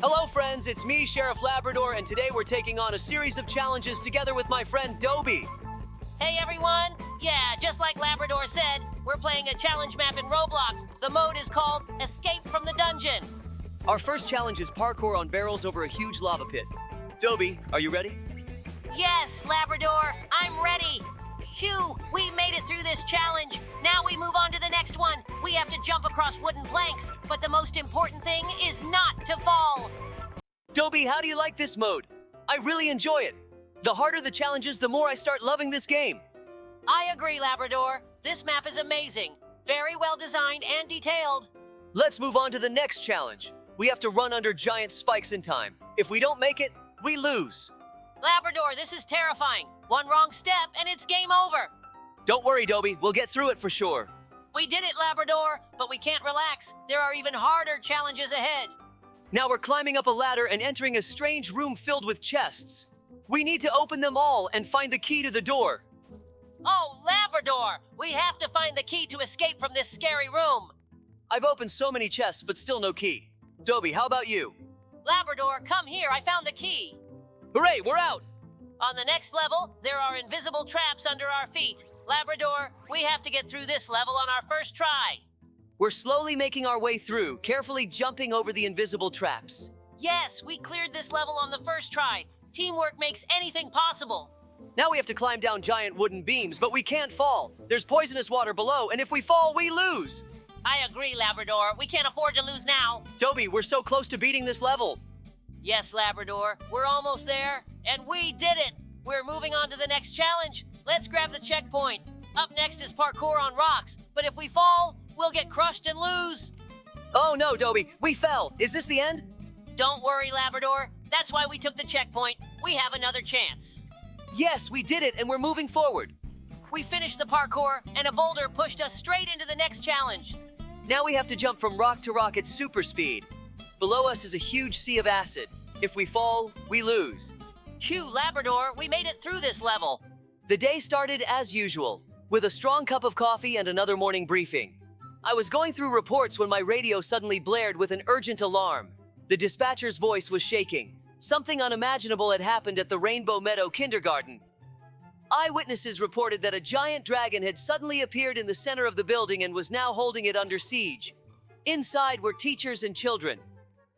Hello friends, it's me, Sheriff Labrador, and today we're taking on a series of challenges together with my friend Dobie. Hey everyone! Yeah, just like Labrador said, we're playing a challenge map in Roblox. The mode is called Escape from the Dungeon. Our first challenge is parkour on barrels over a huge lava pit. Dobie, are you ready? Yes, Labrador, I'm ready. Phew, we made it through this challenge. Now we move on to the next one. We have to jump across wooden planks, but the most important thing is not to fall. Dobie, how do you like this mode? I really enjoy it. The harder the challenges, the more I start loving this game. I agree, Labrador. This map is amazing. Very well designed and detailed. Let's move on to the next challenge. We have to run under giant spikes in time. If we don't make it, we lose. Labrador, this is terrifying. One wrong step and it's game over. Don't worry, Dobie. We'll get through it for sure. We did it, Labrador, but we can't relax. There are even harder challenges ahead. Now we're climbing up a ladder and entering a strange room filled with chests. We need to open them all and find the key to the door. Oh, Labrador! We have to find the key to escape from this scary room. I've opened so many chests, but still no key. Dobie, how about you? Labrador, come here. I found the key. Hooray, we're out! On the next level, there are invisible traps under our feet. Labrador, we have to get through this level on our first try. We're slowly making our way through, carefully jumping over the invisible traps. Yes, we cleared this level on the first try. Teamwork makes anything possible. Now we have to climb down giant wooden beams, but we can't fall. There's poisonous water below, and if we fall, we lose. I agree, Labrador. We can't afford to lose now. Dobie, we're so close to beating this level. Yes, Labrador. We're almost there, and we did it. We're moving on to the next challenge. Let's grab the checkpoint. Up next is parkour on rocks, but if we fall, we'll get crushed and lose. Oh no, Dobie, we fell. Is this the end? Don't worry, Labrador. That's why we took the checkpoint. We have another chance. Yes, we did it, and we're moving forward. We finished the parkour, and a boulder pushed us straight into the next challenge. Now we have to jump from rock to rock at super speed. Below us is a huge sea of acid. If we fall, we lose. Phew, Labrador, we made it through this level. The day started as usual, with a strong cup of coffee and another morning briefing. I was going through reports when my radio suddenly blared with an urgent alarm. The dispatcher's voice was shaking. Something unimaginable had happened at the Rainbow Meadow Kindergarten. Eyewitnesses reported that a giant dragon had suddenly appeared in the center of the building and was now holding it under siege. Inside were teachers and children.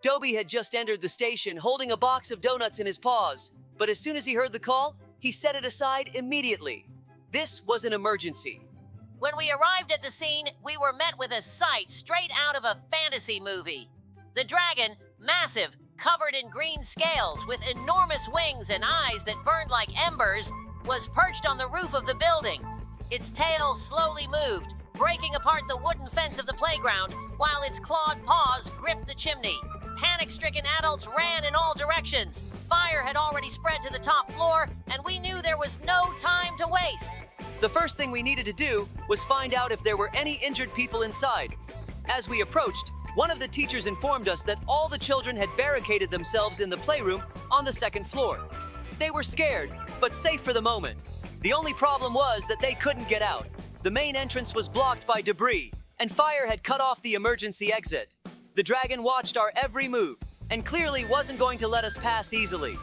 Dobie had just entered the station holding a box of donuts in his paws, but as soon as he heard the call, he set it aside immediately. This was an emergency. When we arrived at the scene, we were met with a sight straight out of a fantasy movie. The dragon, massive, covered in green scales with enormous wings and eyes that burned like embers, was perched on the roof of the building. Its tail slowly moved, breaking apart the wooden fence of the playground, while its clawed paws gripped the chimney. Panic-stricken adults ran in all directions. Fire had already spread to the top floor, and we knew there was no time to waste. The first thing we needed to do was find out if there were any injured people inside. As we approached, one of the teachers informed us that all the children had barricaded themselves in the playroom on the second floor. They were scared, but safe for the moment. The only problem was that they couldn't get out. The main entrance was blocked by debris, and fire had cut off the emergency exit. The dragon watched our every move, and clearly wasn't going to let us pass easily.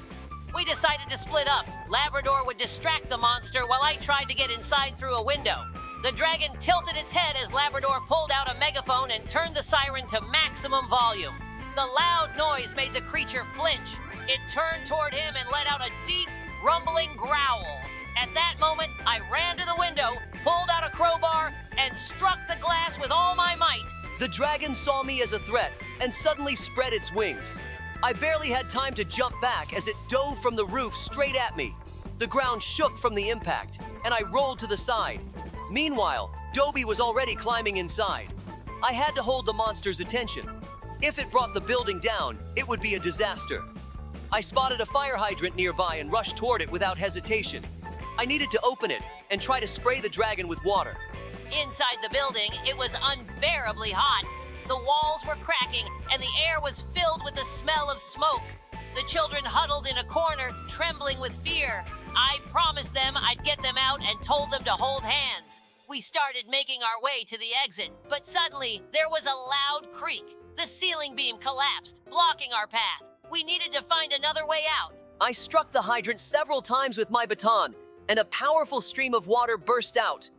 We decided to split up. Labrador would distract the monster while I tried to get inside through a window. The dragon tilted its head as Labrador pulled out a megaphone and turned the siren to maximum volume. The loud noise made the creature flinch. It turned toward him and let out a deep, rumbling growl. At that moment, I ran to the window, pulled out a crowbar, and struck the glass with all my might. The dragon saw me as a threat and suddenly spread its wings. I barely had time to jump back as it dove from the roof straight at me. The ground shook from the impact, and I rolled to the side. Meanwhile, Dobie was already climbing inside. I had to hold the monster's attention. If it brought the building down, it would be a disaster. I spotted a fire hydrant nearby and rushed toward it without hesitation. I needed to open it and try to spray the dragon with water. Inside the building, it was unbearably hot. The walls were cracking, and the air was filled with the smell of smoke. The children huddled in a corner, trembling with fear. I promised them I'd get them out and told them to hold hands. We started making our way to the exit, but suddenly there was a loud creak. The ceiling beam collapsed, blocking our path. We needed to find another way out. I struck the hydrant several times with my baton, and a powerful stream of water burst out.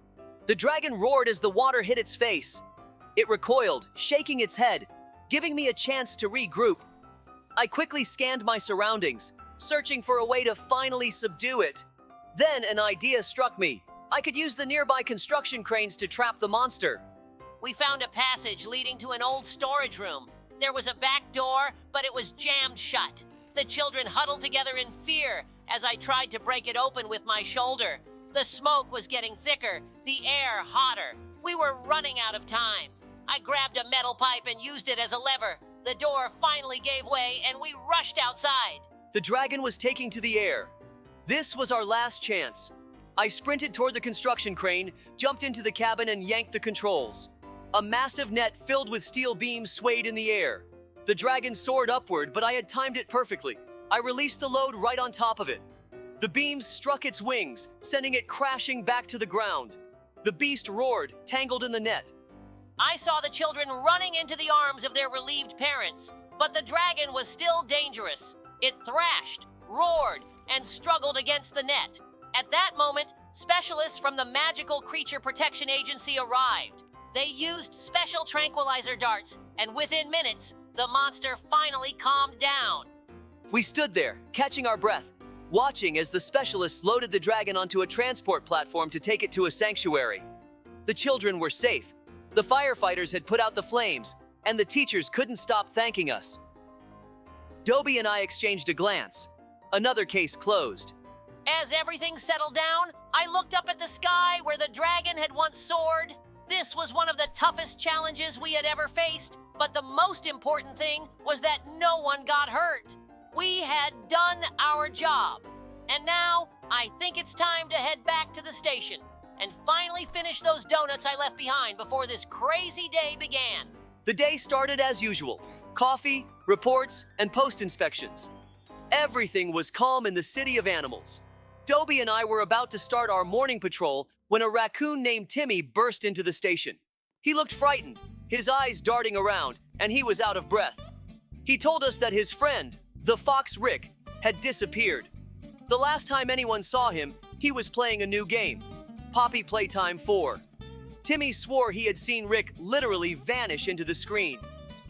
The dragon roared as the water hit its face. It recoiled, shaking its head, giving me a chance to regroup. I quickly scanned my surroundings, searching for a way to finally subdue it. Then an idea struck me. I could use the nearby construction cranes to trap the monster. We found a passage leading to an old storage room. There was a back door, but it was jammed shut. The children huddled together in fear as I tried to break it open with my shoulder. The smoke was getting thicker, the air hotter. We were running out of time. I grabbed a metal pipe and used it as a lever. The door finally gave way and we rushed outside. The dragon was taking to the air. This was our last chance. I sprinted toward the construction crane, jumped into the cabin and yanked the controls. A massive net filled with steel beams swayed in the air. The dragon soared upward, but I had timed it perfectly. I released the load right on top of it. The beams struck its wings, sending it crashing back to the ground. The beast roared, tangled in the net. I saw the children running into the arms of their relieved parents, but the dragon was still dangerous. It thrashed, roared, and struggled against the net. At that moment, specialists from the Magical Creature Protection Agency arrived. They used special tranquilizer darts, and within minutes, the monster finally calmed down. We stood there, catching our breath, watching as the specialists loaded the dragon onto a transport platform to take it to a sanctuary. The children were safe. The firefighters had put out the flames, and the teachers couldn't stop thanking us. Dobie and I exchanged a glance. Another case closed. As everything settled down, I looked up at the sky where the dragon had once soared. This was one of the toughest challenges we had ever faced, but the most important thing was that no one got hurt. We had done our job. And now, I think it's time to head back to the station and finally finish those donuts I left behind before this crazy day began. The day started as usual. Coffee, reports, and post-inspections. Everything was calm in the city of animals. Dobie and I were about to start our morning patrol when a raccoon named Timmy burst into the station. He looked frightened, his eyes darting around, and he was out of breath. He told us that his friend, the fox Rick, had disappeared. The last time anyone saw him, he was playing a new game, Poppy Playtime 4. Timmy swore he had seen Rick literally vanish into the screen.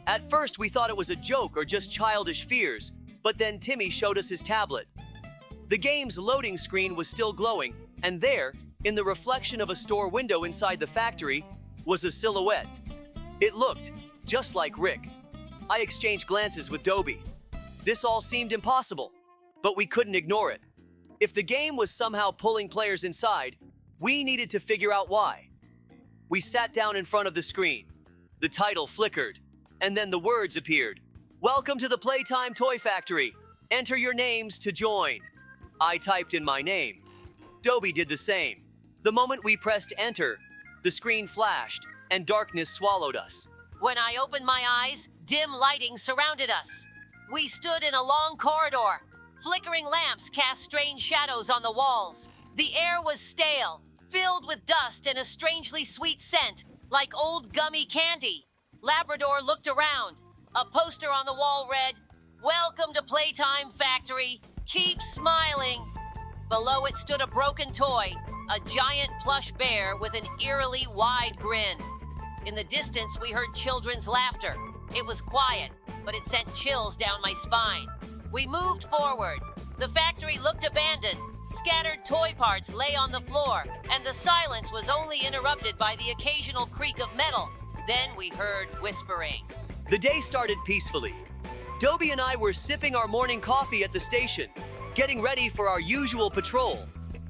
At first, we thought it was a joke or just childish fears, but then Timmy showed us his tablet. The game's loading screen was still glowing, and there, in the reflection of a store window inside the factory, was a silhouette. It looked just like Rick. I exchanged glances with Dobie. This all seemed impossible, but we couldn't ignore it. If the game was somehow pulling players inside, we needed to figure out why. We sat down in front of the screen. The title flickered, and then the words appeared. "Welcome to the Playtime Toy Factory. Enter your names to join." I typed in my name. Dobie did the same. The moment we pressed enter, the screen flashed, and darkness swallowed us. When I opened my eyes, dim lighting surrounded us. We stood in a long corridor. Flickering lamps cast strange shadows on the walls. The air was stale, filled with dust and a strangely sweet scent, like old gummy candy. Labrador looked around. A poster on the wall read, "Welcome to Playtime Factory. Keep smiling." Below it stood a broken toy, a giant plush bear with an eerily wide grin. In the distance, we heard children's laughter. It was quiet, but it sent chills down my spine. We moved forward. The factory looked abandoned. Scattered toy parts lay on the floor, and the silence was only interrupted by the occasional creak of metal. Then we heard whispering. The day started peacefully. Dobie and I were sipping our morning coffee at the station, getting ready for our usual patrol.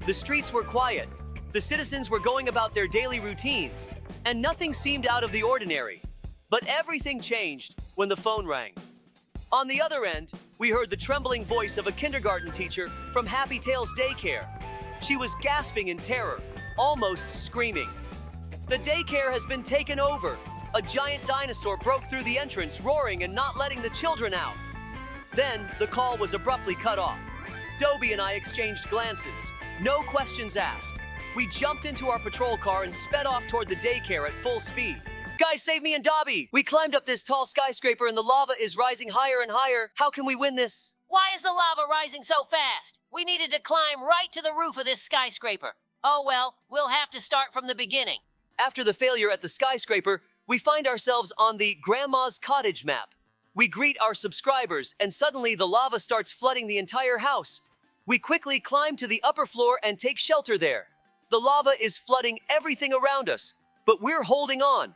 The streets were quiet. The citizens were going about their daily routines, and nothing seemed out of the ordinary. But everything changed when the phone rang. On the other end, we heard the trembling voice of a kindergarten teacher from Happy Tales Daycare. She was gasping in terror, almost screaming. "The daycare has been taken over." A giant dinosaur broke through the entrance, roaring and not letting the children out. Then, the call was abruptly cut off. Dobie and I exchanged glances. No questions asked. We jumped into our patrol car and sped off toward the daycare at full speed. Guys, save me and Dobby! We climbed up this tall skyscraper and the lava is rising higher and higher. How can we win this? Why is the lava rising so fast? We needed to climb right to the roof of this skyscraper. Oh well, we'll have to start from the beginning. After the failure at the skyscraper, we find ourselves on the Grandma's Cottage map. We greet our subscribers and suddenly the lava starts flooding the entire house. We quickly climb to the upper floor and take shelter there. The lava is flooding everything around us, but we're holding on.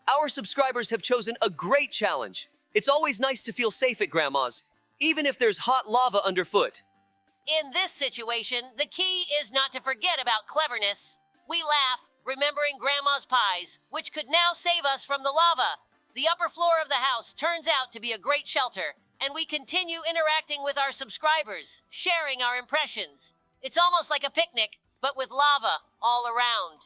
Our subscribers have chosen a great challenge. It's always nice to feel safe at Grandma's, even if there's hot lava underfoot. In this situation, the key is not to forget about cleverness. We laugh, remembering Grandma's pies, which could now save us from the lava. The upper floor of the house turns out to be a great shelter, and we continue interacting with our subscribers, sharing our impressions. It's almost like a picnic, but with lava all around.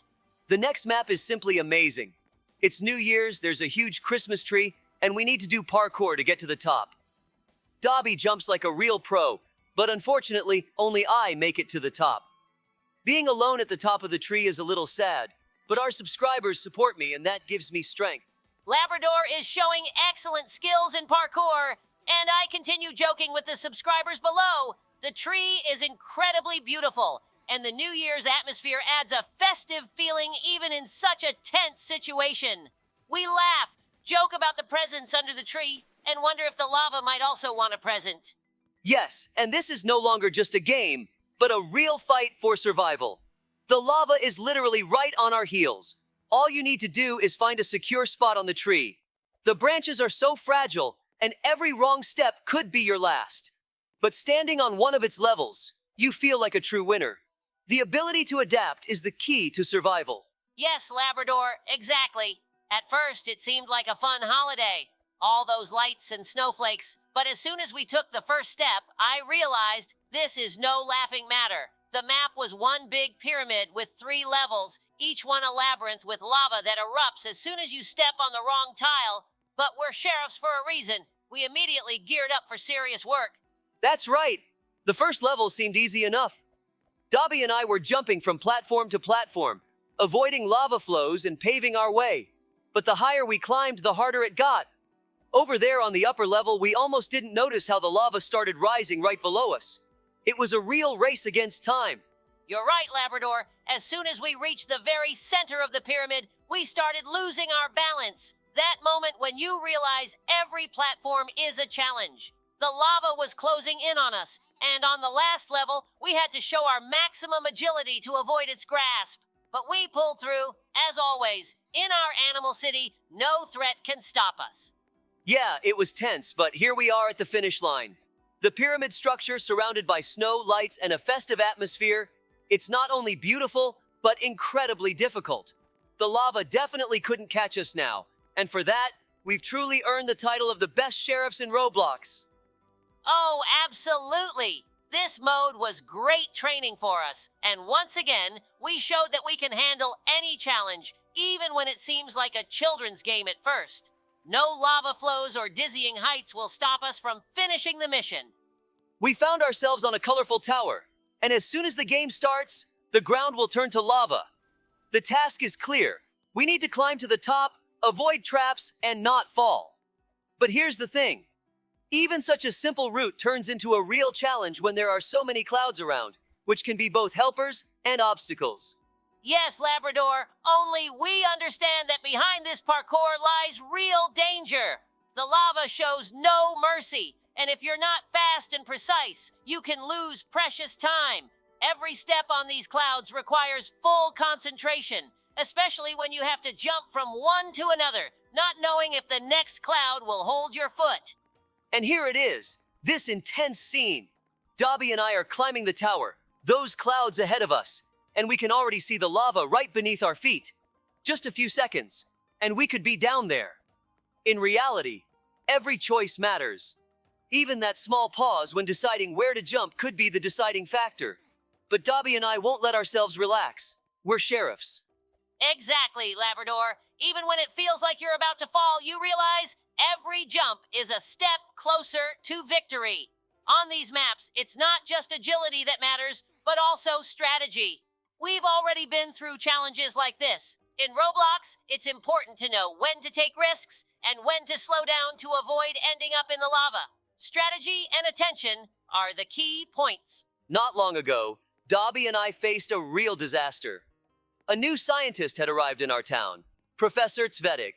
The next map is simply amazing. It's New Year's, there's a huge Christmas tree, and we need to do parkour to get to the top. Dobby jumps like a real pro, but unfortunately, only I make it to the top. Being alone at the top of the tree is a little sad, but our subscribers support me and that gives me strength. Labrador is showing excellent skills in parkour, and I continue joking with the subscribers below. The tree is incredibly beautiful, and the New Year's atmosphere adds a festive feeling even in such a tense situation. We laugh, joke about the presents under the tree, and wonder if the lava might also want a present. Yes, and this is no longer just a game, but a real fight for survival. The lava is literally right on our heels. All you need to do is find a secure spot on the tree. The branches are so fragile, and every wrong step could be your last. But standing on one of its levels, you feel like a true winner. The ability to adapt is the key to survival. Yes, Labrador, exactly. At first, it seemed like a fun holiday. All those lights and snowflakes. But as soon as we took the first step, I realized this is no laughing matter. The map was one big pyramid with 3 levels, each one a labyrinth with lava that erupts as soon as you step on the wrong tile. But we're sheriffs for a reason. We immediately geared up for serious work. That's right. The first level seemed easy enough. Dobby and I were jumping from platform to platform, avoiding lava flows and paving our way. But the higher we climbed, the harder it got. Over there on the upper level, we almost didn't notice how the lava started rising right below us. It was a real race against time. You're right, Labrador. As soon as we reached the very center of the pyramid, we started losing our balance. That moment when you realize every platform is a challenge. The lava was closing in on us, and on the last level, we had to show our maximum agility to avoid its grasp. But we pulled through, as always. In our animal city, no threat can stop us. Yeah, it was tense, but here we are at the finish line. The pyramid structure surrounded by snow, lights, and a festive atmosphere. It's not only beautiful, but incredibly difficult. The lava definitely couldn't catch us now, and for that, we've truly earned the title of the best sheriffs in Roblox. Oh, absolutely! This mode was great training for us, and once again, we showed that we can handle any challenge, even when it seems like a children's game at first. No lava flows or dizzying heights will stop us from finishing the mission. We found ourselves on a colorful tower, and as soon as the game starts, the ground will turn to lava. The task is clear. We need to climb to the top, avoid traps, and not fall. But here's the thing. Even such a simple route turns into a real challenge when there are so many clouds around, which can be both helpers and obstacles. Yes, Labrador, only we understand that behind this parkour lies real danger. The lava shows no mercy, and if you're not fast and precise, you can lose precious time. Every step on these clouds requires full concentration, especially when you have to jump from one to another, not knowing if the next cloud will hold your foot. And here it is, this intense scene. Dobby and I are climbing the tower, those clouds ahead of us, and we can already see the lava right beneath our feet. Just a few seconds, and we could be down there. In reality, every choice matters. Even that small pause when deciding where to jump could be the deciding factor. But Dobby and I won't let ourselves relax. We're sheriffs. Exactly, Labrador. Even when it feels like you're about to fall, you realize every jump is a step closer to victory. On these maps, it's not just agility that matters, but also strategy. We've already been through challenges like this. In Roblox, it's important to know when to take risks and when to slow down to avoid ending up in the lava. Strategy and attention are the key points. Not long ago, Dobby and I faced a real disaster. A new scientist had arrived in our town, Professor Cvetic.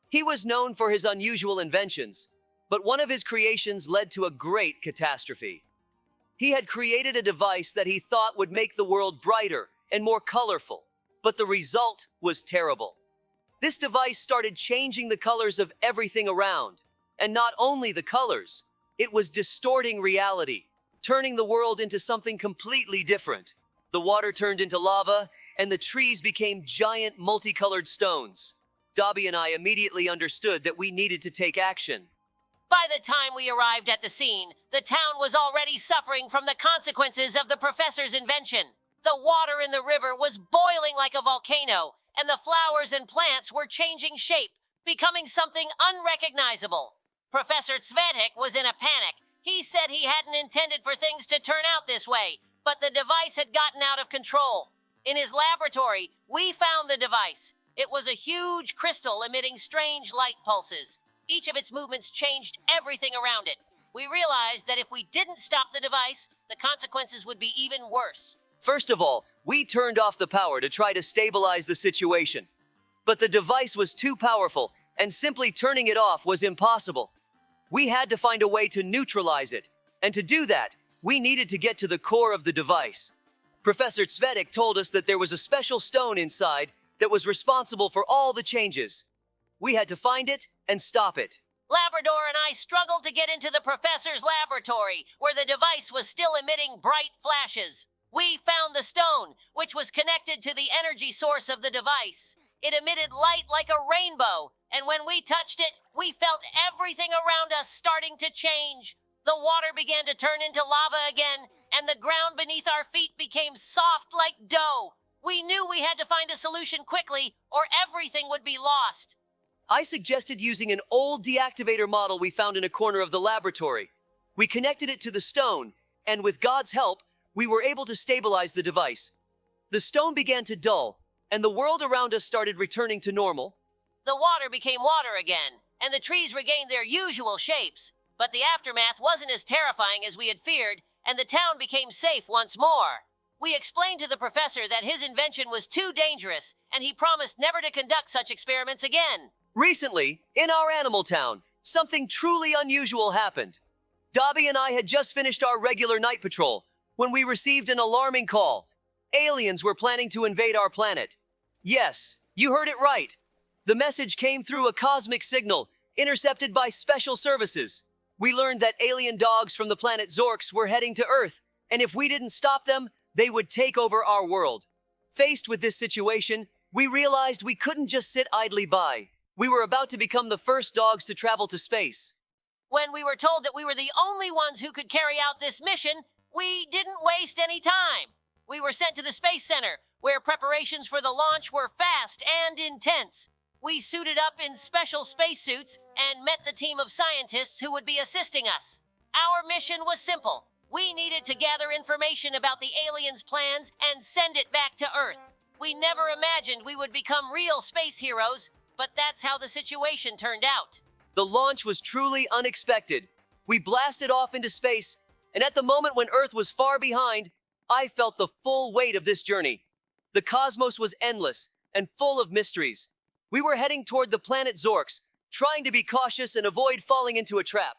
He was known for his unusual inventions, but one of his creations led to a great catastrophe. He had created a device that he thought would make the world brighter and more colorful, but the result was terrible. This device started changing the colors of everything around, and not only the colors, it was distorting reality, turning the world into something completely different. The water turned into lava, and the trees became giant multicolored stones. Dobby and I immediately understood that we needed to take action. By the time we arrived at the scene, the town was already suffering from the consequences of the professor's invention. The water in the river was boiling like a volcano, and the flowers and plants were changing shape, becoming something unrecognizable. Professor Cvetic was in a panic. He said he hadn't intended for things to turn out this way, but the device had gotten out of control. In his laboratory, we found the device. It was a huge crystal emitting strange light pulses. Each of its movements changed everything around it. We realized that if we didn't stop the device, the consequences would be even worse. First of all, we turned off the power to try to stabilize the situation. But the device was too powerful, and simply turning it off was impossible. We had to find a way to neutralize it, and to do that, we needed to get to the core of the device. Professor Cvetic told us that there was a special stone inside that was responsible for all the changes. We had to find it and stop it. Labrador and I struggled to get into the professor's laboratory, where the device was still emitting bright flashes. We found the stone, which was connected to the energy source of the device. It emitted light like a rainbow, and when we touched it, we felt everything around us starting to change. The water began to turn into lava again, and the ground beneath our feet became soft like dough. We knew we had to find a solution quickly, or everything would be lost. I suggested using an old deactivator model we found in a corner of the laboratory. We connected it to the stone, and with God's help, we were able to stabilize the device. The stone began to dull, and the world around us started returning to normal. The water became water again, and the trees regained their usual shapes. But the aftermath wasn't as terrifying as we had feared, and the town became safe once more. We explained to the professor that his invention was too dangerous, and he promised never to conduct such experiments again. Recently, in our animal town, something truly unusual happened. Dobby and I had just finished our regular night patrol when we received an alarming call. Aliens were planning to invade our planet. Yes, you heard it right. The message came through a cosmic signal, intercepted by special services. We learned that alien dogs from the planet Zorks were heading to Earth, and if we didn't stop them, they would take over our world. Faced with this situation, we realized we couldn't just sit idly by. We were about to become the first dogs to travel to space. When we were told that we were the only ones who could carry out this mission, we didn't waste any time. We were sent to the Space Center, where preparations for the launch were fast and intense. We suited up in special spacesuits and met the team of scientists who would be assisting us. Our mission was simple. We needed to gather information about the aliens' plans and send it back to Earth. We never imagined we would become real space heroes, but that's how the situation turned out. The launch was truly unexpected. We blasted off into space, and at the moment when Earth was far behind, I felt the full weight of this journey. The cosmos was endless and full of mysteries. We were heading toward the planet Zorks, trying to be cautious and avoid falling into a trap.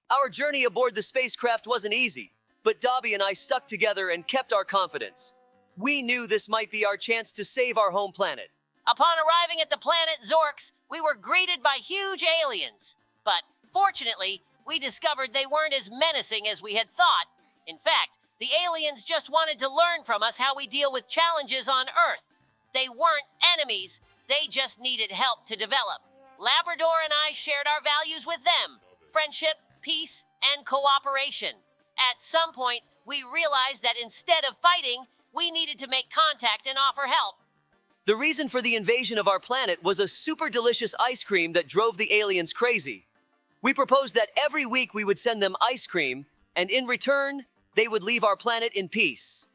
Our journey aboard the spacecraft wasn't easy, but Dobby and I stuck together and kept our confidence. We knew this might be our chance to save our home planet. Upon arriving at the planet Zorks, we were greeted by huge aliens. But fortunately, we discovered they weren't as menacing as we had thought. In fact, the aliens just wanted to learn from us how we deal with challenges on Earth. They weren't enemies, they just needed help to develop. Labrador and I shared our values with them: friendship, peace, and cooperation. At some point, we realized that instead of fighting, we needed to make contact and offer help. The reason for the invasion of our planet was a super delicious ice cream that drove the aliens crazy. We proposed that every week we would send them ice cream, and in return, they would leave our planet in peace.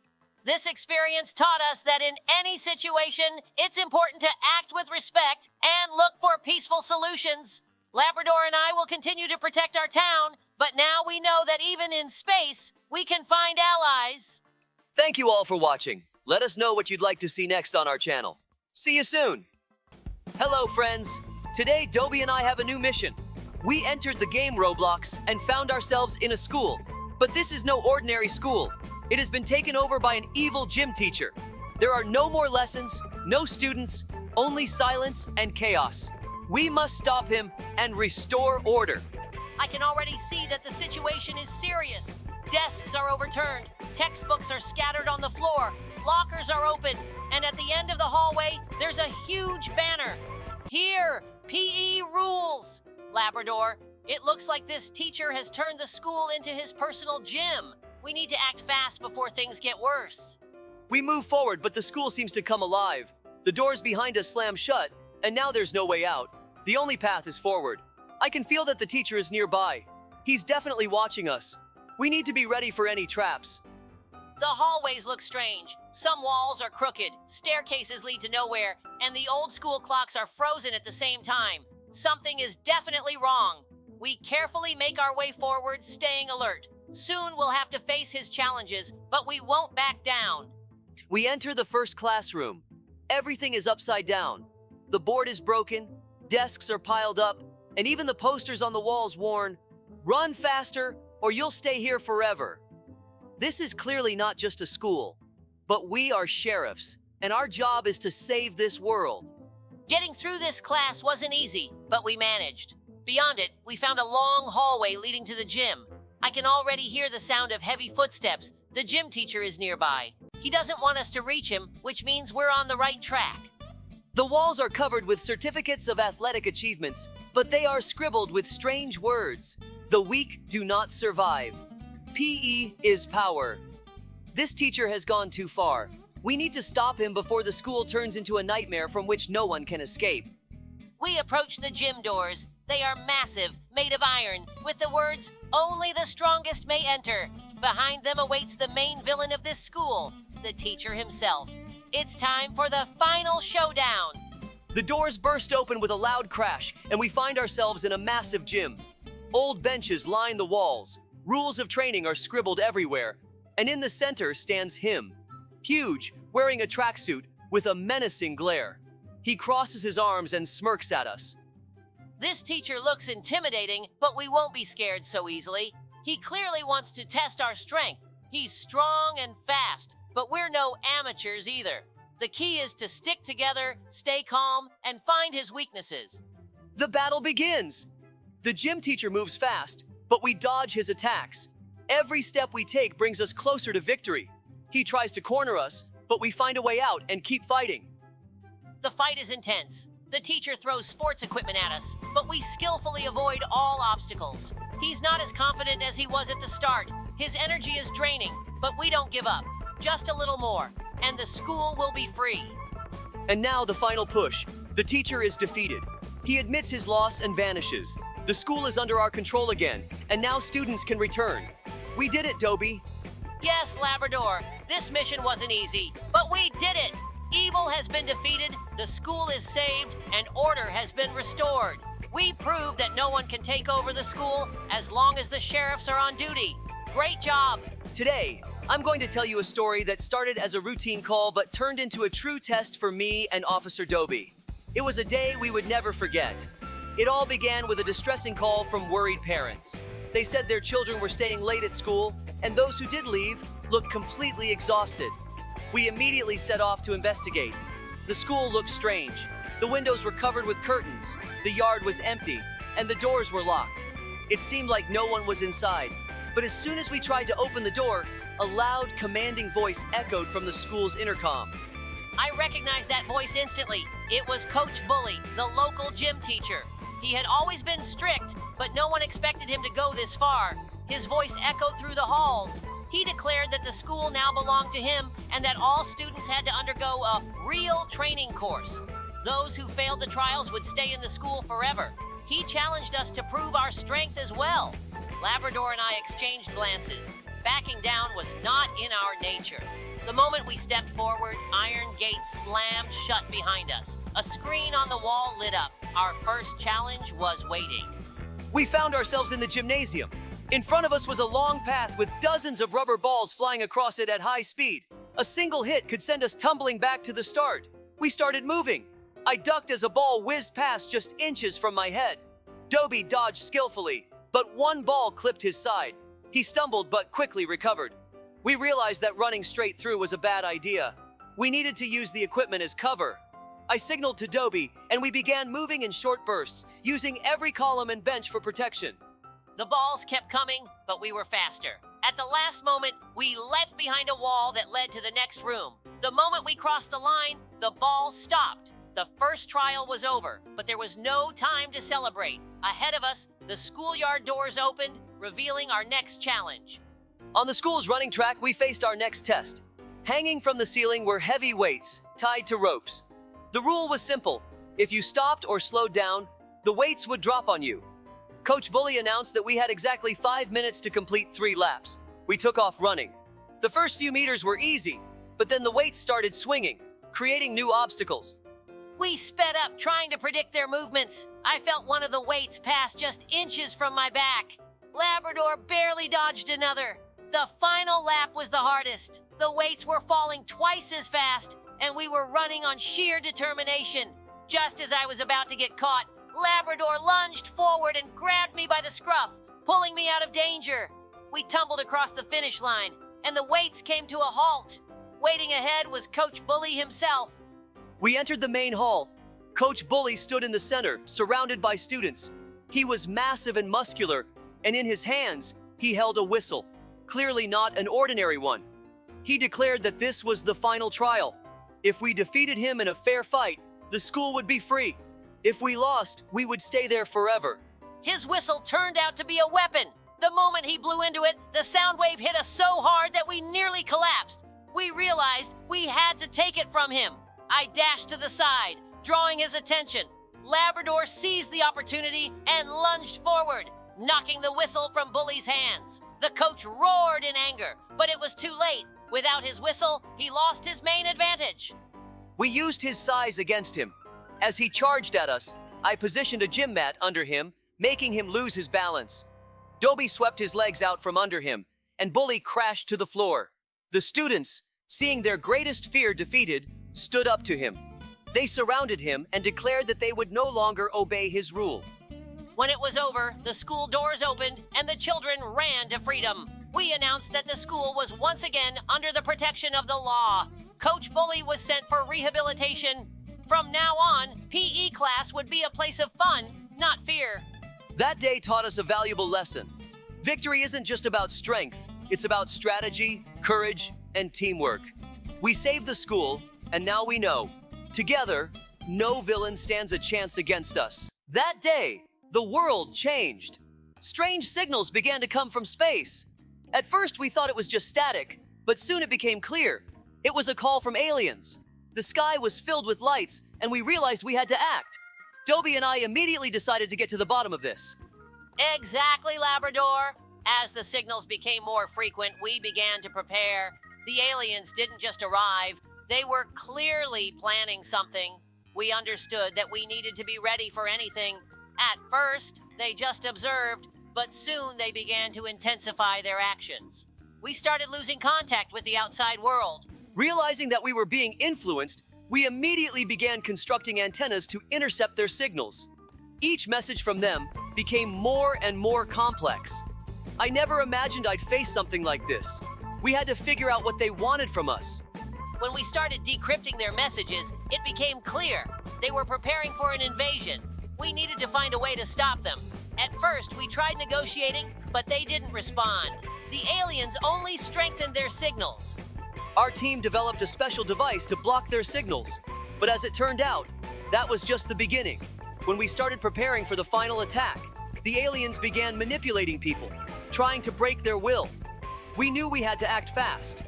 This experience taught us that in any situation, it's important to act with respect and look for peaceful solutions. Labrador and I will continue to protect our town, but now we know that even in space, we can find allies. Thank you all for watching. Let us know what you'd like to see next on our channel. See you soon. Hello, friends. Today, Dobie and I have a new mission. We entered the game Roblox and found ourselves in a school. But this is no ordinary school. It has been taken over by an evil gym teacher. There are no more lessons, no students, only silence and chaos. We must stop him and restore order. I can already see that the situation is serious. Desks are overturned, textbooks are scattered on the floor, lockers are open, and at the end of the hallway, there's a huge banner. Here, PE rules. Labrador, it looks like this teacher has turned the school into his personal gym. We need to act fast before things get worse. We move forward, but the school seems to come alive. The doors behind us slam shut, and now there's no way out. The only path is forward. I can feel that the teacher is nearby. He's definitely watching us. We need to be ready for any traps. The hallways look strange. Some walls are crooked, staircases lead to nowhere, and the old school clocks are frozen at the same time. Something is definitely wrong. We carefully make our way forward, staying alert. Soon we'll have to face his challenges, but we won't back down. We enter the first classroom. Everything is upside down. The board is broken, desks are piled up, and even the posters on the walls warn, "Run faster, or you'll stay here forever." This is clearly not just a school, but we are sheriffs, and our job is to save this world. Getting through this class wasn't easy, but we managed. Beyond it, we found a long hallway leading to the gym. I can already hear the sound of heavy footsteps. The gym teacher is nearby. He doesn't want us to reach him, which means we're on the right track. The walls are covered with certificates of athletic achievements, but they are scribbled with strange words. The weak do not survive. PE is power. This teacher has gone too far. We need to stop him before the school turns into a nightmare from which no one can escape. We approach the gym doors. They are massive, made of iron, with the words, "Only the strongest may enter." Behind them awaits the main villain of this school, the teacher himself. It's time for the final showdown. The doors burst open with a loud crash, and we find ourselves in a massive gym. Old benches line the walls. Rules of training are scribbled everywhere. And in the center stands him. Huge, wearing a tracksuit with a menacing glare. He crosses his arms and smirks at us. This teacher looks intimidating, but we won't be scared so easily. He clearly wants to test our strength. He's strong and fast, but we're no amateurs either. The key is to stick together, stay calm, and find his weaknesses. The battle begins. The gym teacher moves fast, but we dodge his attacks. Every step we take brings us closer to victory. He tries to corner us, but we find a way out and keep fighting. The fight is intense. The teacher throws sports equipment at us, but we skillfully avoid all obstacles. He's not as confident as he was at the start. His energy is draining, but we don't give up. Just a little more, and the school will be free. And now the final push. The teacher is defeated. He admits his loss and vanishes. The school is under our control again, and now students can return. We did it, Dobie. Yes, Labrador, this mission wasn't easy, but we did it! Evil has been defeated, the school is saved, and order has been restored. We proved that no one can take over the school as long as the sheriffs are on duty. Great job! Today, I'm going to tell you a story that started as a routine call but turned into a true test for me and Officer Dobie. It was a day we would never forget. It all began with a distressing call from worried parents. They said their children were staying late at school, and those who did leave looked completely exhausted. We immediately set off to investigate. The school looked strange. The windows were covered with curtains, the yard was empty, and the doors were locked. It seemed like no one was inside, but as soon as we tried to open the door, a loud, commanding voice echoed from the school's intercom. I recognized that voice instantly. It was Coach Bully, the local gym teacher. He had always been strict, but no one expected him to go this far. His voice echoed through the halls. He declared that the school now belonged to him and that all students had to undergo a real training course. Those who failed the trials would stay in the school forever. He challenged us to prove our strength as well. Labrador and I exchanged glances. Backing down was not in our nature. The moment we stepped forward, iron gates slammed shut behind us. A screen on the wall lit up. Our first challenge was waiting. We found ourselves in the gymnasium. In front of us was a long path with dozens of rubber balls flying across it at high speed. A single hit could send us tumbling back to the start. We started moving. I ducked as a ball whizzed past just inches from my head. Dobie dodged skillfully, but one ball clipped his side. He stumbled but quickly recovered. We realized that running straight through was a bad idea. We needed to use the equipment as cover. I signaled to Dobie, and we began moving in short bursts, using every column and bench for protection. The balls kept coming, but we were faster. At the last moment, we leapt behind a wall that led to the next room. The moment we crossed the line, the ball stopped. The first trial was over, but there was no time to celebrate. Ahead of us, the schoolyard doors opened, revealing our next challenge. On the school's running track, we faced our next test. Hanging from the ceiling were heavy weights, tied to ropes. The rule was simple. If you stopped or slowed down, the weights would drop on you. Coach Bully announced that we had exactly 5 minutes to complete 3 laps. We took off running. The first few meters were easy, but then the weights started swinging, creating new obstacles. We sped up, trying to predict their movements. I felt one of the weights pass just inches from my back. Labrador barely dodged another. The final lap was the hardest. The weights were falling twice as fast, and we were running on sheer determination. Just as I was about to get caught, Labrador lunged forward and grabbed me by the scruff, pulling me out of danger. We tumbled across the finish line, and the weights came to a halt. Waiting ahead was Coach Bully himself. We entered the main hall. Coach Bully stood in the center, surrounded by students. He was massive and muscular, and in his hands, he held a whistle, clearly not an ordinary one. He declared that this was the final trial. If we defeated him in a fair fight, the school would be free. If we lost, we would stay there forever. His whistle turned out to be a weapon. The moment he blew into it, the sound wave hit us so hard that we nearly collapsed. We realized we had to take it from him. I dashed to the side, drawing his attention. Labrador seized the opportunity and lunged forward, knocking the whistle from Bully's hands. The coach roared in anger, but it was too late. Without his whistle, he lost his main advantage. We used his size against him. As he charged at us, I positioned a gym mat under him, making him lose his balance. Dobie swept his legs out from under him, and Bully crashed to the floor. The students, seeing their greatest fear defeated, stood up to him. They surrounded him and declared that they would no longer obey his rule. When it was over, the school doors opened and the children ran to freedom. We announced that the school was once again under the protection of the law. Coach Bully was sent for rehabilitation. From now on, PE class would be a place of fun, not fear. That day taught us a valuable lesson. Victory isn't just about strength, it's about strategy, courage, and teamwork. We saved the school, and now we know, together, no villain stands a chance against us. That day, the world changed. Strange signals began to come from space. At first, we thought it was just static, but soon it became clear. It was a call from aliens. The sky was filled with lights, and we realized we had to act. Dobie and I immediately decided to get to the bottom of this. Exactly, Labrador. As the signals became more frequent, we began to prepare. The aliens didn't just arrive. They were clearly planning something. We understood that we needed to be ready for anything. At first, they just observed, but soon they began to intensify their actions. We started losing contact with the outside world. Realizing that we were being influenced, we immediately began constructing antennas to intercept their signals. Each message from them became more and more complex. I never imagined I'd face something like this. We had to figure out what they wanted from us. When we started decrypting their messages, it became clear. They were preparing for an invasion. We needed to find a way to stop them. At first, we tried negotiating, but they didn't respond. The aliens only strengthened their signals. Our team developed a special device to block their signals. But as it turned out, that was just the beginning. When we started preparing for the final attack, the aliens began manipulating people, trying to break their will. We knew we had to act fast.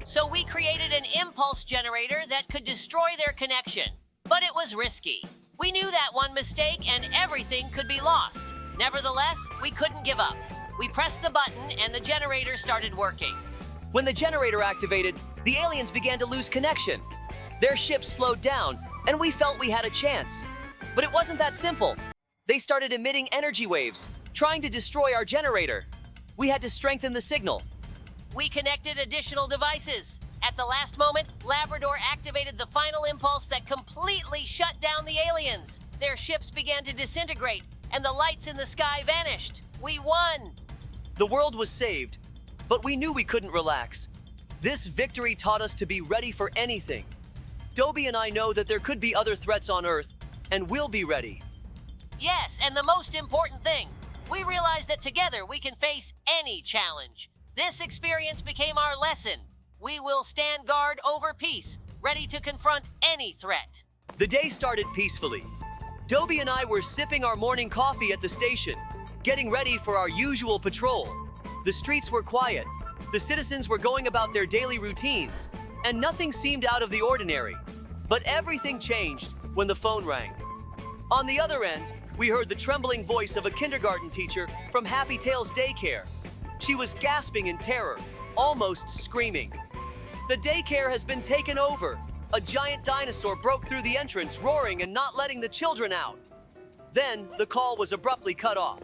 So we created an impulse generator that could destroy their connection. But it was risky. We knew that one mistake and everything could be lost. Nevertheless, we couldn't give up. We pressed the button and the generator started working. When the generator activated, The aliens began to lose connection. Their ship slowed down, and we felt we had a chance. But it wasn't that simple. They started emitting energy waves, trying to destroy our generator. We had to strengthen the signal. We connected additional devices. At the last moment, Labrador activated the final impulse that completely shut down the aliens. Their ships began to disintegrate, and the lights in the sky vanished. We won! The world was saved, but we knew we couldn't relax. This victory taught us to be ready for anything. Dobie and I know that there could be other threats on Earth, and we'll be ready. Yes, and the most important thing, we realized that together we can face any challenge. This experience became our lesson. We will stand guard over peace, ready to confront any threat. The day started peacefully. Dobie and I were sipping our morning coffee at the station, getting ready for our usual patrol. The streets were quiet. The citizens were going about their daily routines, and nothing seemed out of the ordinary. But everything changed when the phone rang. On the other end, we heard the trembling voice of a kindergarten teacher from Happy Tales Daycare. She was gasping in terror, almost screaming. The daycare has been taken over. A giant dinosaur broke through the entrance, roaring and not letting the children out. Then, the call was abruptly cut off.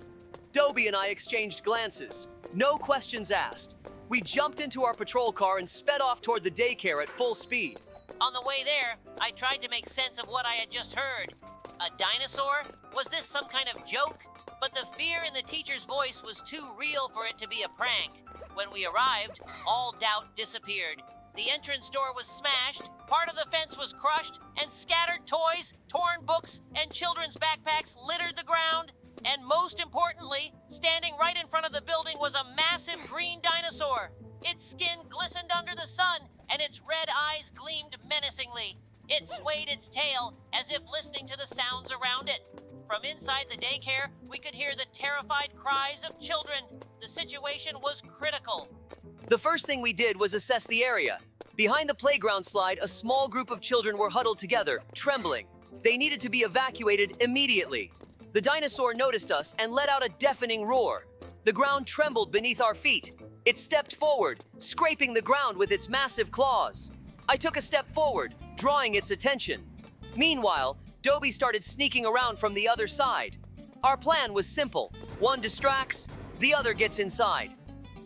Dobie and I exchanged glances. No questions asked. We jumped into our patrol car and sped off toward the daycare at full speed. On the way there, I tried to make sense of what I had just heard. A dinosaur? Was this some kind of joke? But the fear in the teacher's voice was too real for it to be a prank. When we arrived, all doubt disappeared. The entrance door was smashed, part of the fence was crushed, and scattered toys, torn books, and children's backpacks littered the ground. And most importantly, standing right in front of the building was a massive green dinosaur. Its skin glistened under the sun, and its red eyes gleamed menacingly. It swayed its tail as if listening to the sounds around it. From inside the daycare, we could hear the terrified cries of children. The situation was critical. The first thing we did was assess the area. Behind the playground slide, a small group of children were huddled together, trembling. They needed to be evacuated immediately. The dinosaur noticed us and let out a deafening roar. The ground trembled beneath our feet. It stepped forward, scraping the ground with its massive claws. I took a step forward, drawing its attention. Meanwhile, Dobie started sneaking around from the other side. Our plan was simple. One distracts, the other gets inside.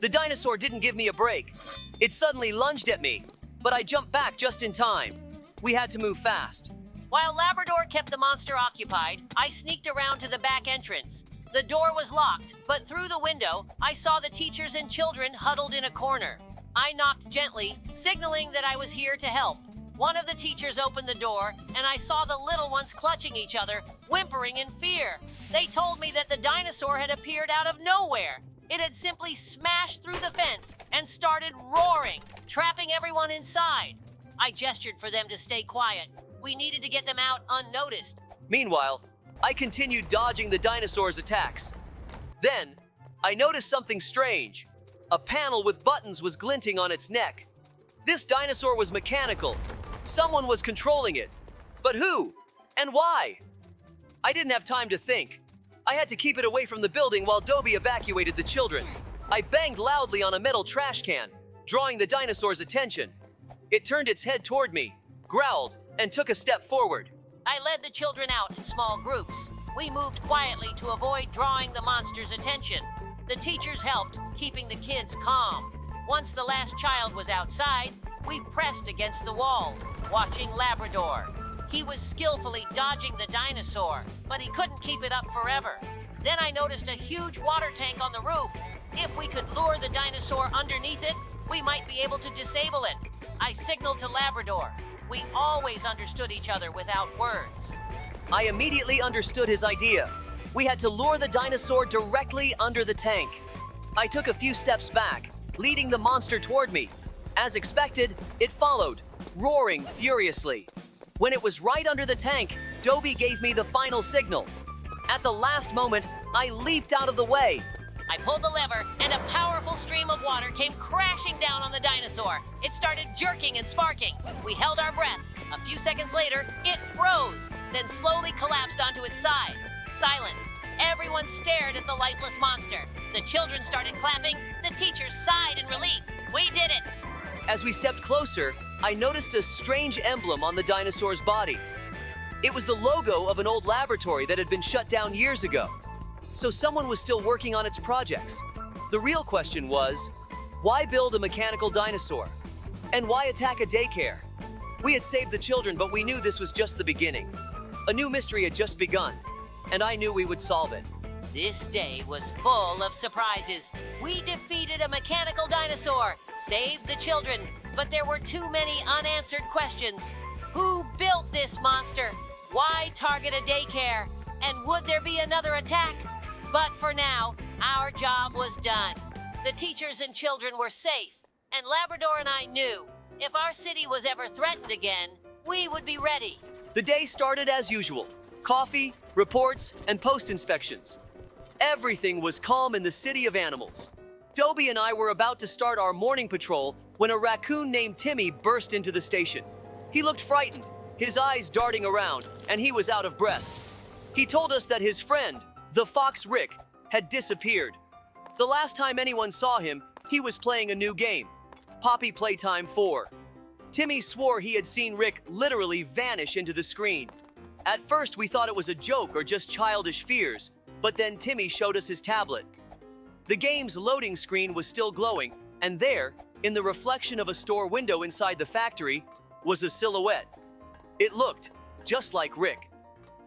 The dinosaur didn't give me a break. It suddenly lunged at me, but I jumped back just in time. We had to move fast. While Labrador kept the monster occupied, I sneaked around to the back entrance. The door was locked, but through the window, I saw the teachers and children huddled in a corner. I knocked gently, signaling that I was here to help. One of the teachers opened the door, and I saw the little ones clutching each other, whimpering in fear. They told me that the dinosaur had appeared out of nowhere. It had simply smashed through the fence and started roaring, trapping everyone inside. I gestured for them to stay quiet. We needed to get them out unnoticed. Meanwhile, I continued dodging the dinosaur's attacks. Then, I noticed something strange. A panel with buttons was glinting on its neck. This dinosaur was mechanical. Someone was controlling it. But who? And why? I didn't have time to think. I had to keep it away from the building while Dobie evacuated the children. I banged loudly on a metal trash can, drawing the dinosaur's attention. It turned its head toward me, growled, and took a step forward. I led the children out in small groups. We moved quietly to avoid drawing the monster's attention. The teachers helped, keeping the kids calm. Once the last child was outside, we pressed against the wall, watching Labrador. He was skillfully dodging the dinosaur, but he couldn't keep it up forever. Then I noticed a huge water tank on the roof. If we could lure the dinosaur underneath it, we might be able to disable it. I signaled to Labrador. We always understood each other without words. I immediately understood his idea. We had to lure the dinosaur directly under the tank. I took a few steps back, leading the monster toward me. As expected, it followed, roaring furiously. When it was right under the tank, Dobie gave me the final signal. At the last moment, I leaped out of the way. I pulled the lever, and a powerful stream of water came crashing down on the dinosaur. It started jerking and sparking. We held our breath. A few seconds later, it froze, then slowly collapsed onto its side. Silence. Everyone stared at the lifeless monster. The children started clapping. The teachers sighed in relief. We did it! As we stepped closer, I noticed a strange emblem on the dinosaur's body. It was the logo of an old laboratory that had been shut down years ago. So someone was still working on its projects. The real question was, why build a mechanical dinosaur? And why attack a daycare? We had saved the children, but we knew this was just the beginning. A new mystery had just begun, and I knew we would solve it. This day was full of surprises. We defeated a mechanical dinosaur, saved the children, but there were too many unanswered questions. Who built this monster? Why target a daycare? And would there be another attack? But for now, our job was done. The teachers and children were safe, and Labrador and I knew if our city was ever threatened again, we would be ready. The day started as usual. Coffee, reports, and post-inspections. Everything was calm in the city of animals. Dobie and I were about to start our morning patrol when a raccoon named Timmy burst into the station. He looked frightened, his eyes darting around, and he was out of breath. He told us that his friend, the fox Rick, had disappeared. The last time anyone saw him, he was playing a new game, Poppy Playtime 4. Timmy swore he had seen Rick literally vanish into the screen. At first, we thought it was a joke or just childish fears, but then Timmy showed us his tablet. The game's loading screen was still glowing, and there, in the reflection of a store window inside the factory, was a silhouette. It looked just like Rick.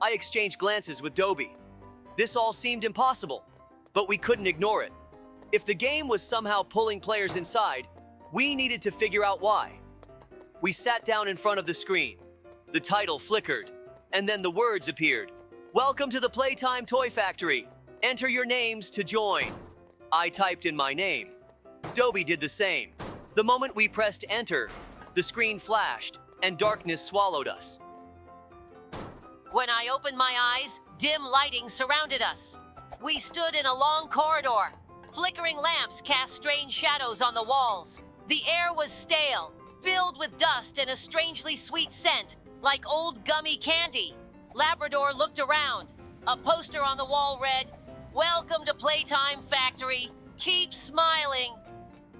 I exchanged glances with Dobie. This all seemed impossible, but we couldn't ignore it. If the game was somehow pulling players inside, we needed to figure out why. We sat down in front of the screen. The title flickered, and then the words appeared. Welcome to the Playtime Toy Factory. Enter your names to join. I typed in my name. Dobie did the same. The moment we pressed enter, the screen flashed, and darkness swallowed us. When I opened my eyes, dim lighting surrounded us. We stood in a long corridor. Flickering lamps cast strange shadows on the walls. The air was stale, filled with dust and a strangely sweet scent, like old gummy candy. Labrador looked around. A poster on the wall read, "Welcome to Playtime Factory. Keep smiling."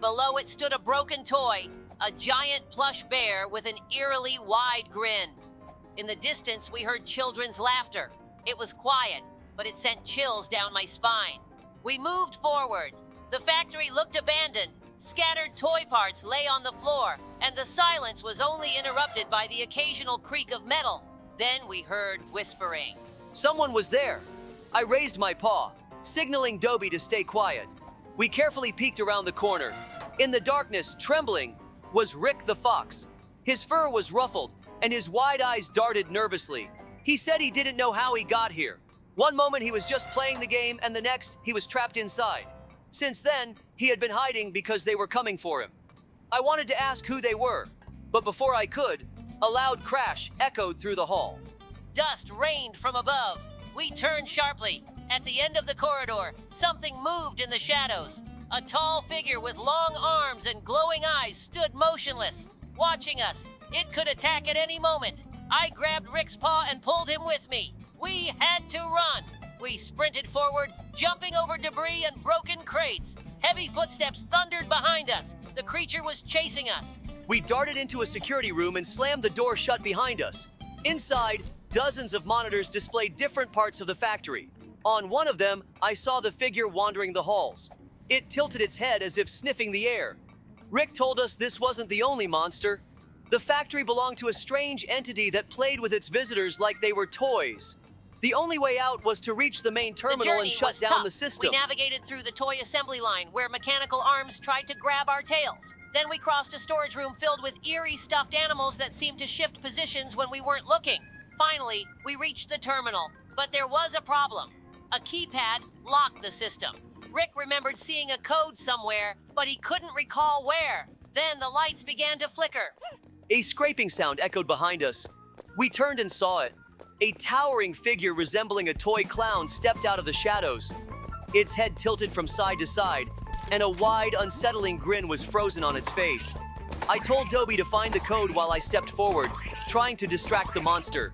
Below it stood a broken toy, a giant plush bear with an eerily wide grin. In the distance, we heard children's laughter. It was quiet, but it sent chills down my spine. We moved forward. The factory looked abandoned. Scattered toy parts lay on the floor, and the silence was only interrupted by the occasional creak of metal. Then we heard whispering. Someone was there. I raised my paw, signaling Dobie to stay quiet. We carefully peeked around the corner. In the darkness, trembling, was Rick the fox. His fur was ruffled, and his wide eyes darted nervously. He said he didn't know how he got here. One moment he was just playing the game, and the next he was trapped inside. Since then, he had been hiding because they were coming for him. I wanted to ask who they were, but before I could, a loud crash echoed through the hall. Dust rained from above. We turned sharply. At the end of the corridor, something moved in the shadows. A tall figure with long arms and glowing eyes stood motionless, watching us. It could attack at any moment. I grabbed Rick's paw and pulled him with me. We had to run. We sprinted forward, jumping over debris and broken crates. Heavy footsteps thundered behind us. The creature was chasing us. We darted into a security room and slammed the door shut behind us. Inside, dozens of monitors displayed different parts of the factory. On one of them, I saw the figure wandering the halls. It tilted its head as if sniffing the air. Rick told us this wasn't the only monster. The factory belonged to a strange entity that played with its visitors like they were toys. The only way out was to reach the main terminal and shut down the system. We navigated through the toy assembly line where mechanical arms tried to grab our tails. Then we crossed a storage room filled with eerie stuffed animals that seemed to shift positions when we weren't looking. Finally, we reached the terminal, but there was a problem. A keypad locked the system. Rick remembered seeing a code somewhere, but he couldn't recall where. Then the lights began to flicker. A scraping sound echoed behind us. We turned and saw it. A towering figure resembling a toy clown stepped out of the shadows. Its head tilted from side to side, and a wide, unsettling grin was frozen on its face. I told Dobie to find the code while I stepped forward, trying to distract the monster.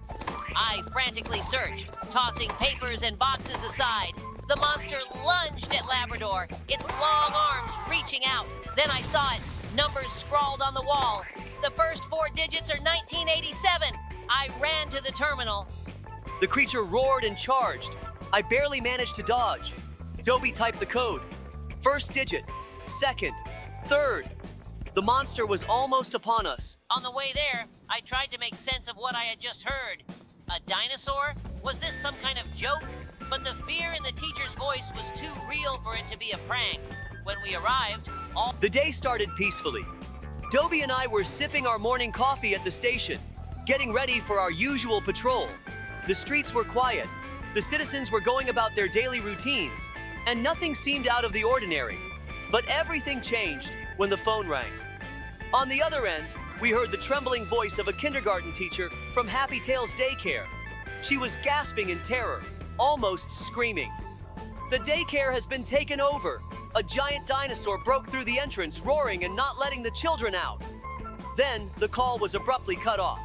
I frantically searched, tossing papers and boxes aside. The monster lunged at Labrador, its long arms reaching out. Then I saw it. numbers scrawled on the wall. The first 4 digits are 1987. I ran to the terminal. The creature roared and charged. I barely managed to dodge. Dobie typed the code. First digit, second, third. The monster was almost upon us. On the way there, I tried to make sense of what I had just heard. A dinosaur? Was this some kind of joke? But the fear in the teacher's voice was too real for it to be a prank. When we arrived, The day started peacefully. Dobie and I were sipping our morning coffee at the station, getting ready for our usual patrol. The streets were quiet. The citizens were going about their daily routines, and nothing seemed out of the ordinary. But everything changed when the phone rang. On the other end, we heard the trembling voice of a kindergarten teacher from Happy Tales Daycare. She was gasping in terror, almost screaming. The daycare has been taken over. A giant dinosaur broke through the entrance, roaring and not letting the children out. Then, the call was abruptly cut off.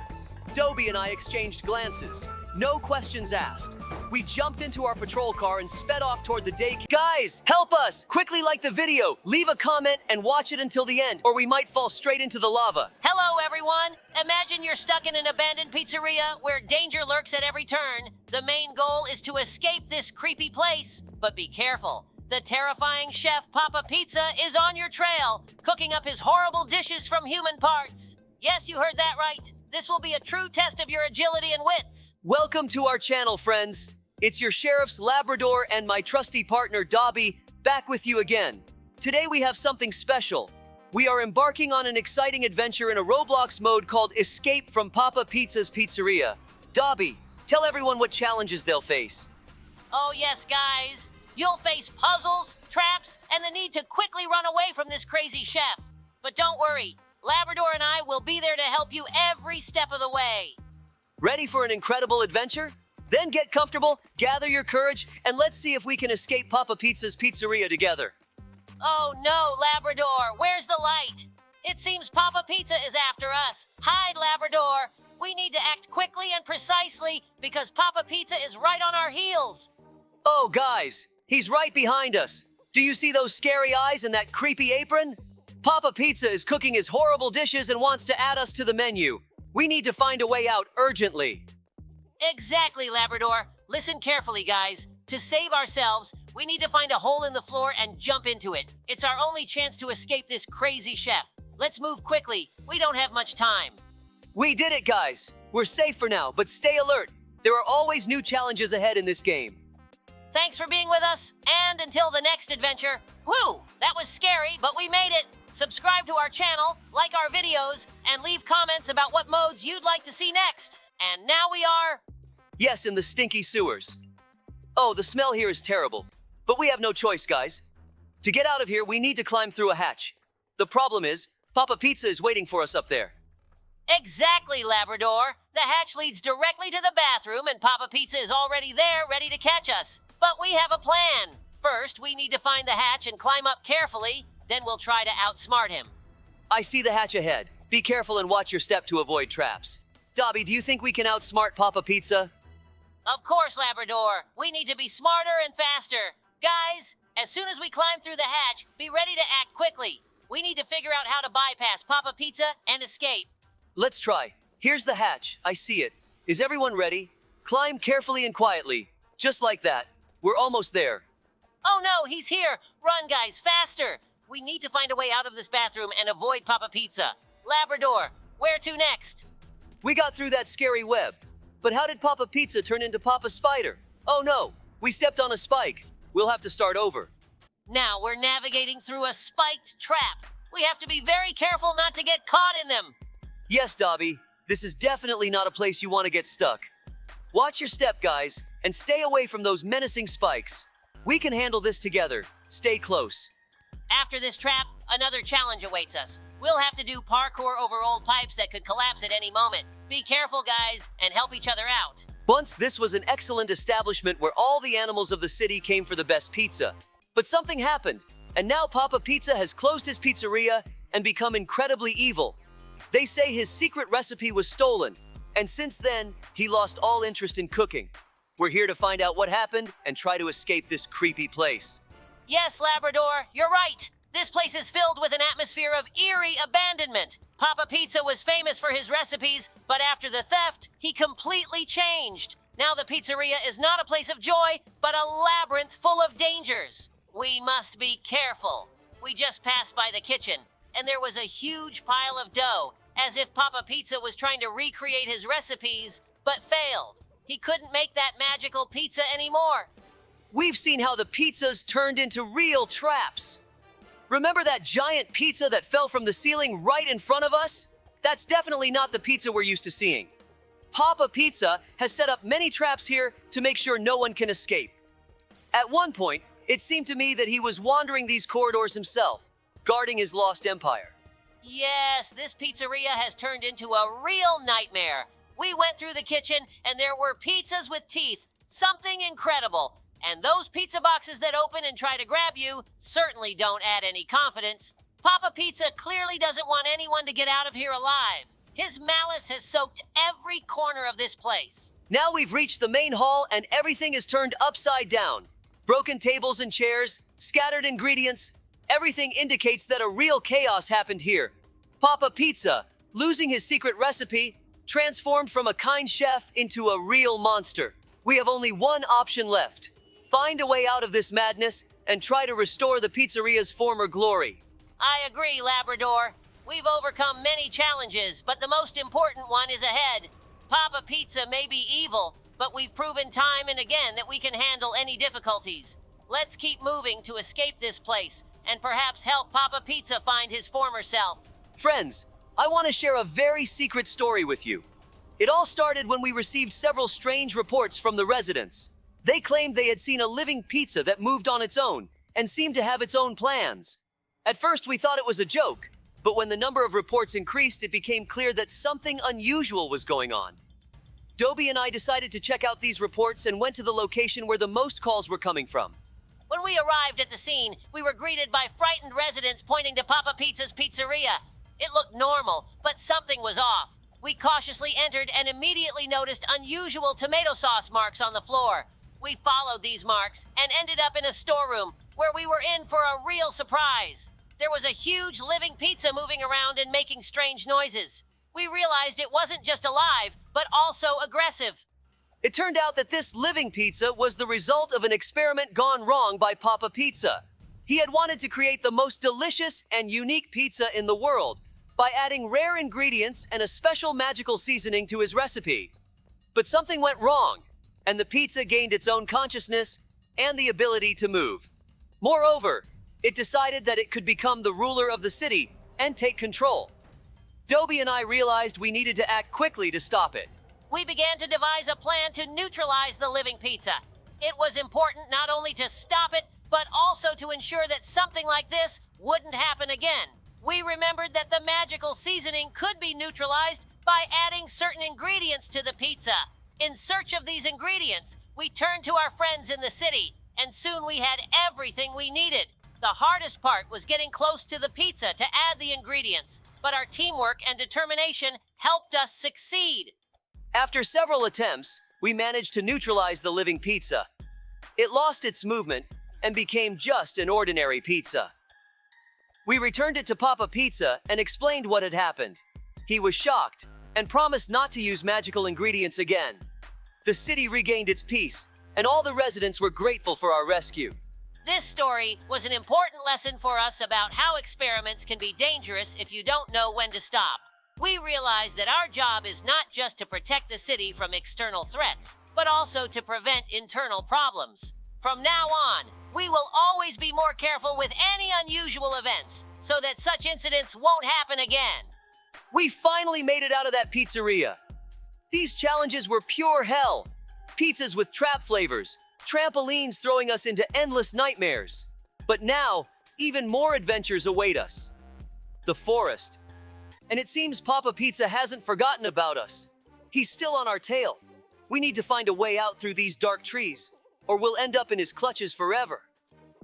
Dobie and I exchanged glances. No questions asked. We jumped into our patrol car and sped off toward the daycare. Guys, help us! Quickly like the video, leave a comment, and watch it until the end, or we might fall straight into the lava. Hello, everyone! Imagine you're stuck in an abandoned pizzeria where danger lurks at every turn. The main goal is to escape this creepy place. But be careful. The terrifying chef Papa Pizza is on your trail, cooking up his horrible dishes from human parts. Yes, you heard that right. This will be a true test of your agility and wits. Welcome to our channel, friends. It's your sheriff's Labrador and my trusty partner Dobie, back with you again. Today we have something special. We are embarking on an exciting adventure in a Roblox mode called Escape from Papa Pizza's Pizzeria. Dobie, tell everyone what challenges they'll face. Oh yes, guys. You'll face puzzles, traps, and the need to quickly run away from this crazy chef. But don't worry, Labrador and I will be there to help you every step of the way. Ready for an incredible adventure? Then get comfortable, gather your courage, and let's see if we can escape Papa Pizza's Pizzeria together. Oh no, Labrador, where's the light? It seems Papa Pizza is after us. Hide, Labrador. We need to act quickly and precisely because Papa Pizza is right on our heels. Oh, guys, he's right behind us. Do you see those scary eyes and that creepy apron? Papa Pizza is cooking his horrible dishes and wants to add us to the menu. We need to find a way out urgently. Exactly, Labrador. Listen carefully, guys. To save ourselves, we need to find a hole in the floor and jump into it. It's our only chance to escape this crazy chef. Let's move quickly. We don't have much time. We did it, guys. We're safe for now, but stay alert. There are always new challenges ahead in this game. Thanks for being with us, and until the next adventure. Whew, that was scary, but we made it. Subscribe to our channel, like our videos, and leave comments about what modes you'd like to see next. And now we are... Yes, in the stinky sewers. Oh, the smell here is terrible. But we have no choice, guys. To get out of here, we need to climb through a hatch. The problem is, Papa Pizza is waiting for us up there. Exactly, Labrador. The hatch leads directly to the bathroom, and Papa Pizza is already there, ready to catch us. But we have a plan. First, we need to find the hatch and climb up carefully. Then we'll try to outsmart him. I see the hatch ahead. Be careful and watch your step to avoid traps. Dobie, do you think we can outsmart Papa Pizza? Of course, Labrador. We need to be smarter and faster. Guys, as soon as we climb through the hatch, be ready to act quickly. We need to figure out how to bypass Papa Pizza and escape. Let's try. Here's the hatch. I see it. Is everyone ready? Climb carefully and quietly. Just like that. We're almost there. Oh no, he's here! Run, guys, faster! We need to find a way out of this bathroom and avoid Papa Pizza. Labrador, where to next? We got through that scary web. But how did Papa Pizza turn into Papa Spider? Oh no, we stepped on a spike. We'll have to start over. Now we're navigating through a spiked trap. We have to be very careful not to get caught in them. Yes, Dobie, this is definitely not a place you want to get stuck. Watch your step, guys, and stay away from those menacing spikes. We can handle this together. Stay close. After this trap, another challenge awaits us. We'll have to do parkour over old pipes that could collapse at any moment. Be careful, guys, and help each other out. Once this was an excellent establishment where all the animals of the city came for the best pizza. But something happened, and now Papa Pizza has closed his pizzeria and become incredibly evil. They say his secret recipe was stolen, and since then, he lost all interest in cooking. We're here to find out what happened and try to escape this creepy place. Yes, Labrador, you're right. This place is filled with an atmosphere of eerie abandonment. Papa Pizza was famous for his recipes, but after the theft, he completely changed. Now the pizzeria is not a place of joy, but a labyrinth full of dangers. We must be careful. We just passed by the kitchen, and there was a huge pile of dough, as if Papa Pizza was trying to recreate his recipes, but failed. He couldn't make that magical pizza anymore. We've seen how the pizzas turned into real traps. Remember that giant pizza that fell from the ceiling right in front of us? That's definitely not the pizza we're used to seeing. Papa Pizza has set up many traps here to make sure no one can escape. At one point, it seemed to me that he was wandering these corridors himself, guarding his lost empire. Yes, this pizzeria has turned into a real nightmare. We went through the kitchen, and there were pizzas with teeth. Something incredible. And those pizza boxes that open and try to grab you certainly don't add any confidence. Papa Pizza clearly doesn't want anyone to get out of here alive. His malice has soaked every corner of this place. Now we've reached the main hall and everything is turned upside down. Broken tables and chairs, scattered ingredients. Everything indicates that a real chaos happened here. Papa Pizza, losing his secret recipe, transformed from a kind chef into a real monster. We have only one option left. Find a way out of this madness and try to restore the pizzeria's former glory. I agree, Labrador. We've overcome many challenges, but the most important one is ahead. Papa Pizza may be evil, but we've proven time and again that we can handle any difficulties. Let's keep moving to escape this place and perhaps help Papa Pizza find his former self. Friends, I want to share a very secret story with you. It all started when we received several strange reports from the residents. They claimed they had seen a living pizza that moved on its own and seemed to have its own plans. At first, we thought it was a joke, but when the number of reports increased, it became clear that something unusual was going on. Dobie and I decided to check out these reports and went to the location where the most calls were coming from. When we arrived at the scene, we were greeted by frightened residents pointing to Papa Pizza's pizzeria. It looked normal, but something was off. We cautiously entered and immediately noticed unusual tomato sauce marks on the floor. We followed these marks and ended up in a storeroom where we were in for a real surprise. There was a huge living pizza moving around and making strange noises. We realized it wasn't just alive, but also aggressive. It turned out that this living pizza was the result of an experiment gone wrong by Papa Pizza. He had wanted to create the most delicious and unique pizza in the world by adding rare ingredients and a special magical seasoning to his recipe. But something went wrong, and the pizza gained its own consciousness and the ability to move. Moreover, it decided that it could become the ruler of the city and take control. Dobie and I realized we needed to act quickly to stop it. We began to devise a plan to neutralize the living pizza. It was important not only to stop it, but also to ensure that something like this wouldn't happen again. We remembered that the magical seasoning could be neutralized by adding certain ingredients to the pizza. In search of these ingredients, we turned to our friends in the city, and soon we had everything we needed. The hardest part was getting close to the pizza to add the ingredients, but our teamwork and determination helped us succeed. After several attempts, we managed to neutralize the living pizza. It lost its movement and became just an ordinary pizza. We returned it to Papa Pizza and explained what had happened. He was shocked and promised not to use magical ingredients again. The city regained its peace, and all the residents were grateful for our rescue. This story was an important lesson for us about how experiments can be dangerous if you don't know when to stop. We realized that our job is not just to protect the city from external threats, but also to prevent internal problems. From now on, we will always be more careful with any unusual events, so that such incidents won't happen again. We finally made it out of that pizzeria. These challenges were pure hell. Pizzas with trap flavors, trampolines throwing us into endless nightmares. But now, even more adventures await us. The forest. And it seems Papa Pizza hasn't forgotten about us. He's still on our tail. We need to find a way out through these dark trees, or we'll end up in his clutches forever.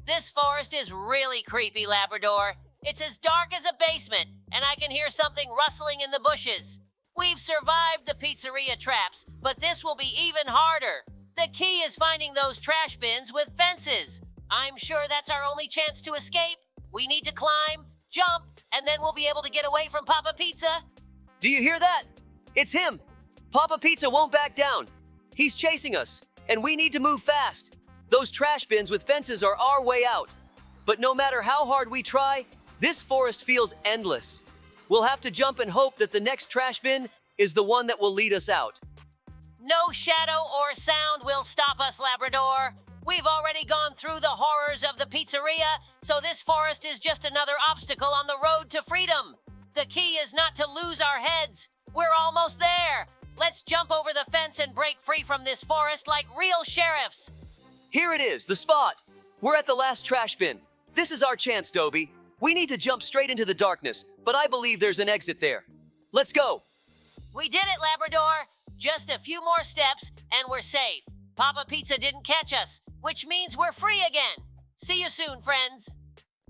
This forest is really creepy, Labrador. It's as dark as a basement, and I can hear something rustling in the bushes. We've survived the pizzeria traps, but this will be even harder. The key is finding those trash bins with fences. I'm sure that's our only chance to escape. We need to climb, jump, and then we'll be able to get away from Papa Pizza. Do you hear that? It's him! Papa Pizza won't back down. He's chasing us, and we need to move fast. Those trash bins with fences are our way out. But no matter how hard we try, this forest feels endless. We'll have to jump and hope that the next trash bin is the one that will lead us out. No shadow or sound will stop us, Labrador. We've already gone through the horrors of the pizzeria, so this forest is just another obstacle on the road to freedom. The key is not to lose our heads. We're almost there. Let's jump over the fence and break free from this forest like real sheriffs. Here it is, the spot. We're at the last trash bin. This is our chance, Dobie. We need to jump straight into the darkness, but I believe there's an exit there. Let's go. We did it, Labrador. Just a few more steps, and we're safe. Papa Pizza didn't catch us, which means we're free again. See you soon, friends.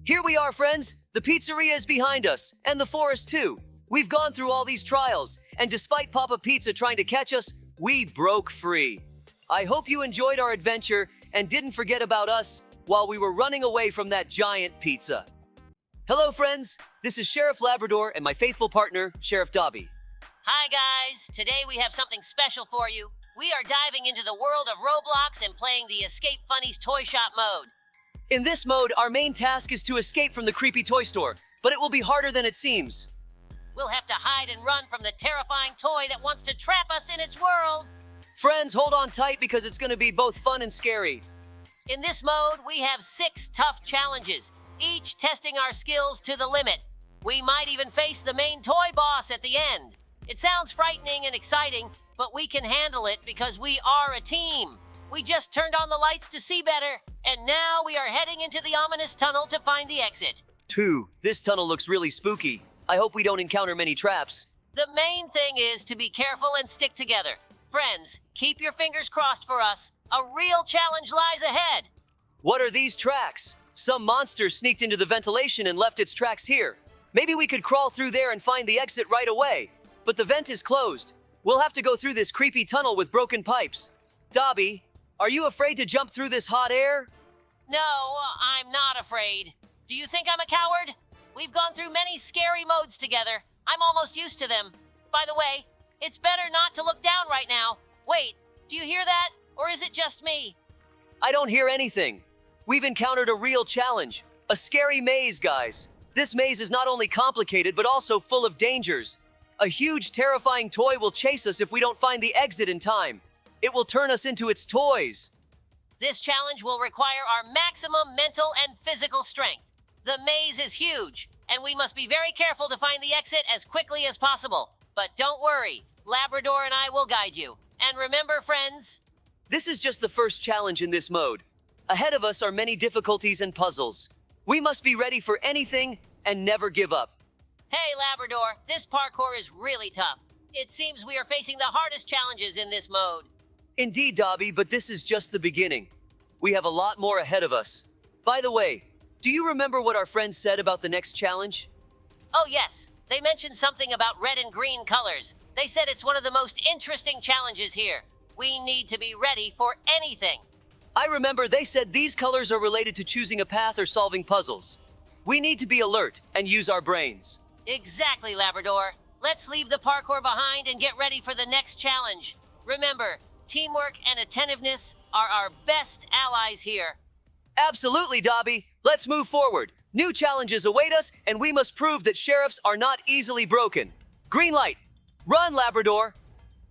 Here we are, friends. The pizzeria is behind us, and the forest too. We've gone through all these trials, and despite Papa Pizza trying to catch us, we broke free. I hope you enjoyed our adventure and didn't forget about us while we were running away from that giant pizza. Hello, friends. This is Sheriff Labrador and my faithful partner, Sheriff Dobie. Hi, guys. Today we have something special for you. We are diving into the world of Roblox and playing the Escape Funnies Toy Shop mode. In this mode, our main task is to escape from the creepy toy store, but it will be harder than it seems. We'll have to hide and run from the terrifying toy that wants to trap us in its world. Friends, hold on tight because it's going to be both fun and scary. In this mode, we have 6 tough challenges, each testing our skills to the limit. We might even face the main toy boss at the end. It sounds frightening and exciting, but we can handle it because we are a team. We just turned on the lights to see better, and now we are heading into the ominous tunnel to find the exit. 2. This tunnel looks really spooky. I hope we don't encounter many traps. The main thing is to be careful and stick together. Friends, keep your fingers crossed for us. A real challenge lies ahead. What are these tracks? Some monster sneaked into the ventilation and left its tracks here. Maybe we could crawl through there and find the exit right away. But the vent is closed. We'll have to go through this creepy tunnel with broken pipes. Dobie, are you afraid to jump through this hot air? No, I'm not afraid. Do you think I'm a coward? We've gone through many scary modes together. I'm almost used to them. By the way, it's better not to look down right now. Wait, do you hear that? Or is it just me? I don't hear anything. We've encountered a real challenge. A scary maze, guys. This maze is not only complicated, but also full of dangers. A huge, terrifying toy will chase us if we don't find the exit in time. It will turn us into its toys. This challenge will require our maximum mental and physical strength. The maze is huge, and we must be very careful to find the exit as quickly as possible. But don't worry, Labrador and I will guide you. And remember, friends, this is just the first challenge in this mode. Ahead of us are many difficulties and puzzles. We must be ready for anything and never give up. Hey, Labrador, this parkour is really tough. It seems we are facing the hardest challenges in this mode. Indeed, Dobie, but this is just the beginning. We have a lot more ahead of us. By the way, do you remember what our friends said about the next challenge? Oh, yes. They mentioned something about red and green colors. They said it's one of the most interesting challenges here. We need to be ready for anything. I remember they said these colors are related to choosing a path or solving puzzles. We need to be alert and use our brains. Exactly, Labrador. Let's leave the parkour behind and get ready for the next challenge. Remember, teamwork and attentiveness are our best allies here. Absolutely, Dobie. Let's move forward. New challenges await us, and we must prove that sheriffs are not easily broken. Green light. Run, Labrador.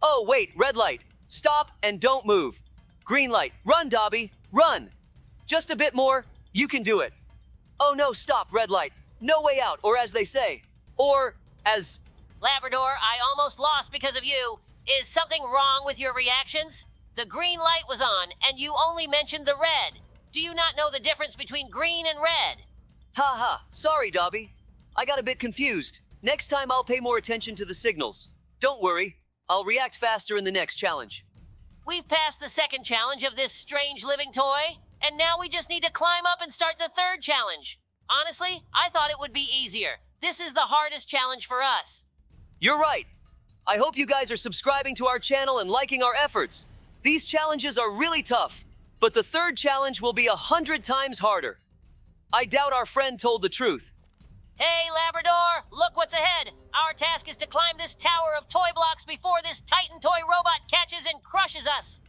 Oh, wait, red light. Stop and don't move. Green light. Run, Dobie. Run. Just a bit more. You can do it. Oh no, stop, red light. No way out, or as they say. Or as... Labrador, I almost lost because of you. Is something wrong with your reactions? The green light was on, and you only mentioned the red. Do you not know the difference between green and red? Ha ha. Sorry, Dobie. I got a bit confused. Next time I'll pay more attention to the signals. Don't worry. I'll react faster in the next challenge. We've passed the second challenge of this strange living toy, and now we just need to climb up and start the third challenge. Honestly, I thought it would be easier. This is the hardest challenge for us. You're right. I hope you guys are subscribing to our channel and liking our efforts. These challenges are really tough, but the third challenge will be 100 times harder. I doubt our friend told the truth. Hey, Labrador, look what's ahead. Our task is to climb this tower of toy blocks before this Titan toy robot catches and crushes us.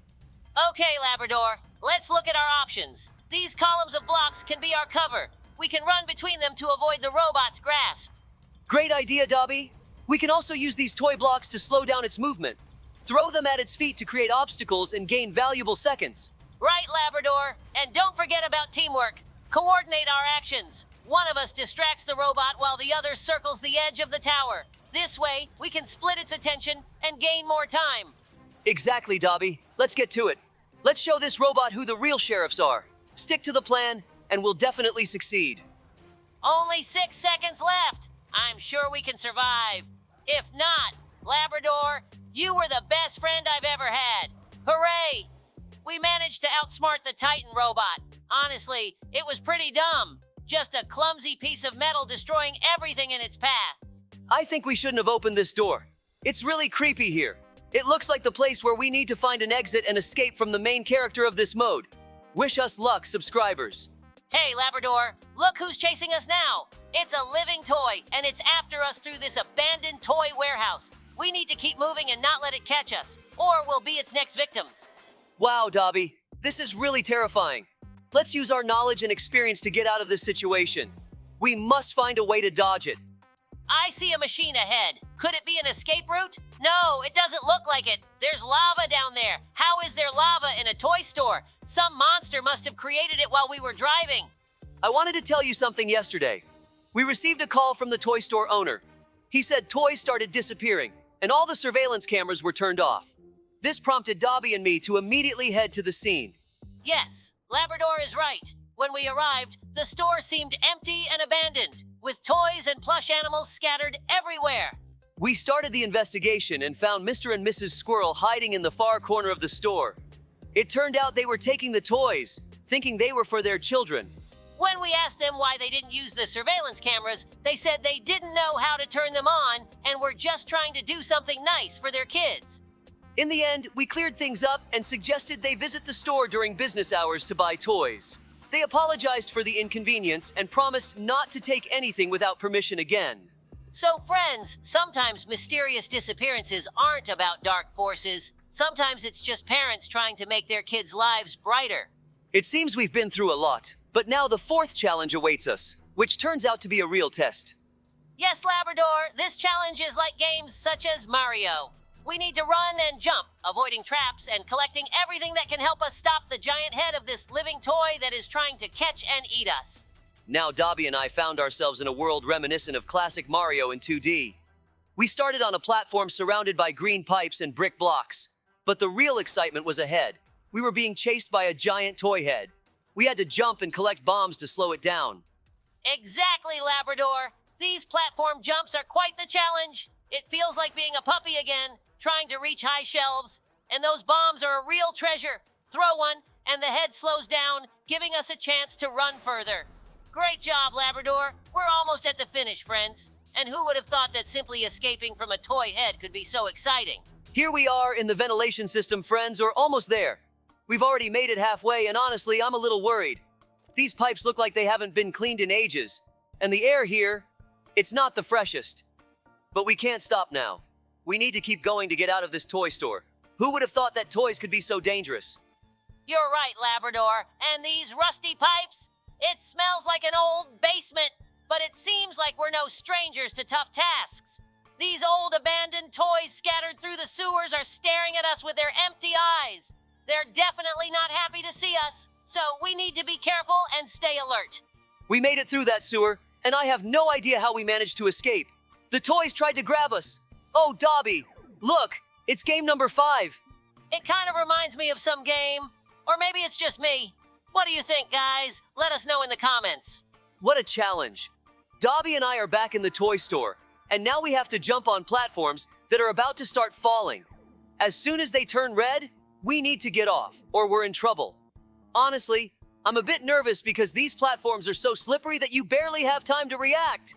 Okay, Labrador, let's look at our options. These columns of blocks can be our cover. We can run between them to avoid the robot's grasp. Great idea, Dobby. We can also use these toy blocks to slow down its movement. Throw them at its feet to create obstacles and gain valuable seconds. Right, Labrador. And don't forget about teamwork. Coordinate our actions. One of us distracts the robot while the other circles the edge of the tower. This way, we can split its attention and gain more time. Exactly, Dobby. Let's get to it. Let's show this robot who the real sheriffs are. Stick to the plan, and we'll definitely succeed. Only 6 seconds left. I'm sure we can survive. If not, Labrador, you were the best friend I've ever had. Hooray! We managed to outsmart the Titan robot. Honestly, it was pretty dumb. Just a clumsy piece of metal destroying everything in its path. I think we shouldn't have opened this door. It's really creepy here. It looks like the place where we need to find an exit and escape from the main character of this mode. Wish us luck, subscribers. Hey, Labrador, look who's chasing us now. It's a living toy, and it's after us through this abandoned toy warehouse. We need to keep moving and not let it catch us, or we'll be its next victims. Wow, Dobby, this is really terrifying. Let's use our knowledge and experience to get out of this situation. We must find a way to dodge it. I see a machine ahead. Could it be an escape route? No, it doesn't look like it. There's lava down there. How is there lava in a toy store? Some monster must have created it while we were driving. I wanted to tell you something yesterday. We received a call from the toy store owner. He said toys started disappearing, and all the surveillance cameras were turned off. This prompted Dobby and me to immediately head to the scene. Yes, Labrador is right. When we arrived, the store seemed empty and abandoned, with toys and plush animals scattered everywhere. We started the investigation and found Mr. and Mrs. Squirrel hiding in the far corner of the store. It turned out they were taking the toys, thinking they were for their children. When we asked them why they didn't use the surveillance cameras, they said they didn't know how to turn them on and were just trying to do something nice for their kids. In the end, we cleared things up and suggested they visit the store during business hours to buy toys. They apologized for the inconvenience and promised not to take anything without permission again. So friends, sometimes mysterious disappearances aren't about dark forces. Sometimes it's just parents trying to make their kids' lives brighter. It seems we've been through a lot, but now the fourth challenge awaits us, which turns out to be a real test. Yes, Labrador, this challenge is like games such as Mario. We need to run and jump, avoiding traps and collecting everything that can help us stop the giant head of this living toy that is trying to catch and eat us. Now Dobby and I found ourselves in a world reminiscent of classic Mario in 2D. We started on a platform surrounded by green pipes and brick blocks, but the real excitement was ahead. We were being chased by a giant toy head. We had to jump and collect bombs to slow it down. Exactly, Labrador. These platform jumps are quite the challenge. It feels like being a puppy again, trying to reach high shelves. And those bombs are a real treasure. Throw one, and the head slows down, giving us a chance to run further. Great job, Labrador. We're almost at the finish, friends. And who would have thought that simply escaping from a toy head could be so exciting? Here we are in the ventilation system, friends, or almost there. We've already made it halfway, and honestly, I'm a little worried. These pipes look like they haven't been cleaned in ages. And the air here, it's not the freshest. But we can't stop now. We need to keep going to get out of this toy store. Who would have thought that toys could be so dangerous? You're right, Labrador. And these rusty pipes? It smells like an old basement, but it seems like we're no strangers to tough tasks. These old abandoned toys scattered through the sewers are staring at us with their empty eyes. They're definitely not happy to see us, so we need to be careful and stay alert. We made it through that sewer, and I have no idea how we managed to escape. The toys tried to grab us. Oh, Dobby, look, it's game number 5. It kind of reminds me of some game, or maybe it's just me. What do you think, guys? Let us know in the comments. What a challenge. Dobby and I are back in the toy store, and now we have to jump on platforms that are about to start falling. As soon as they turn red, we need to get off, or we're in trouble. Honestly, I'm a bit nervous because these platforms are so slippery that you barely have time to react.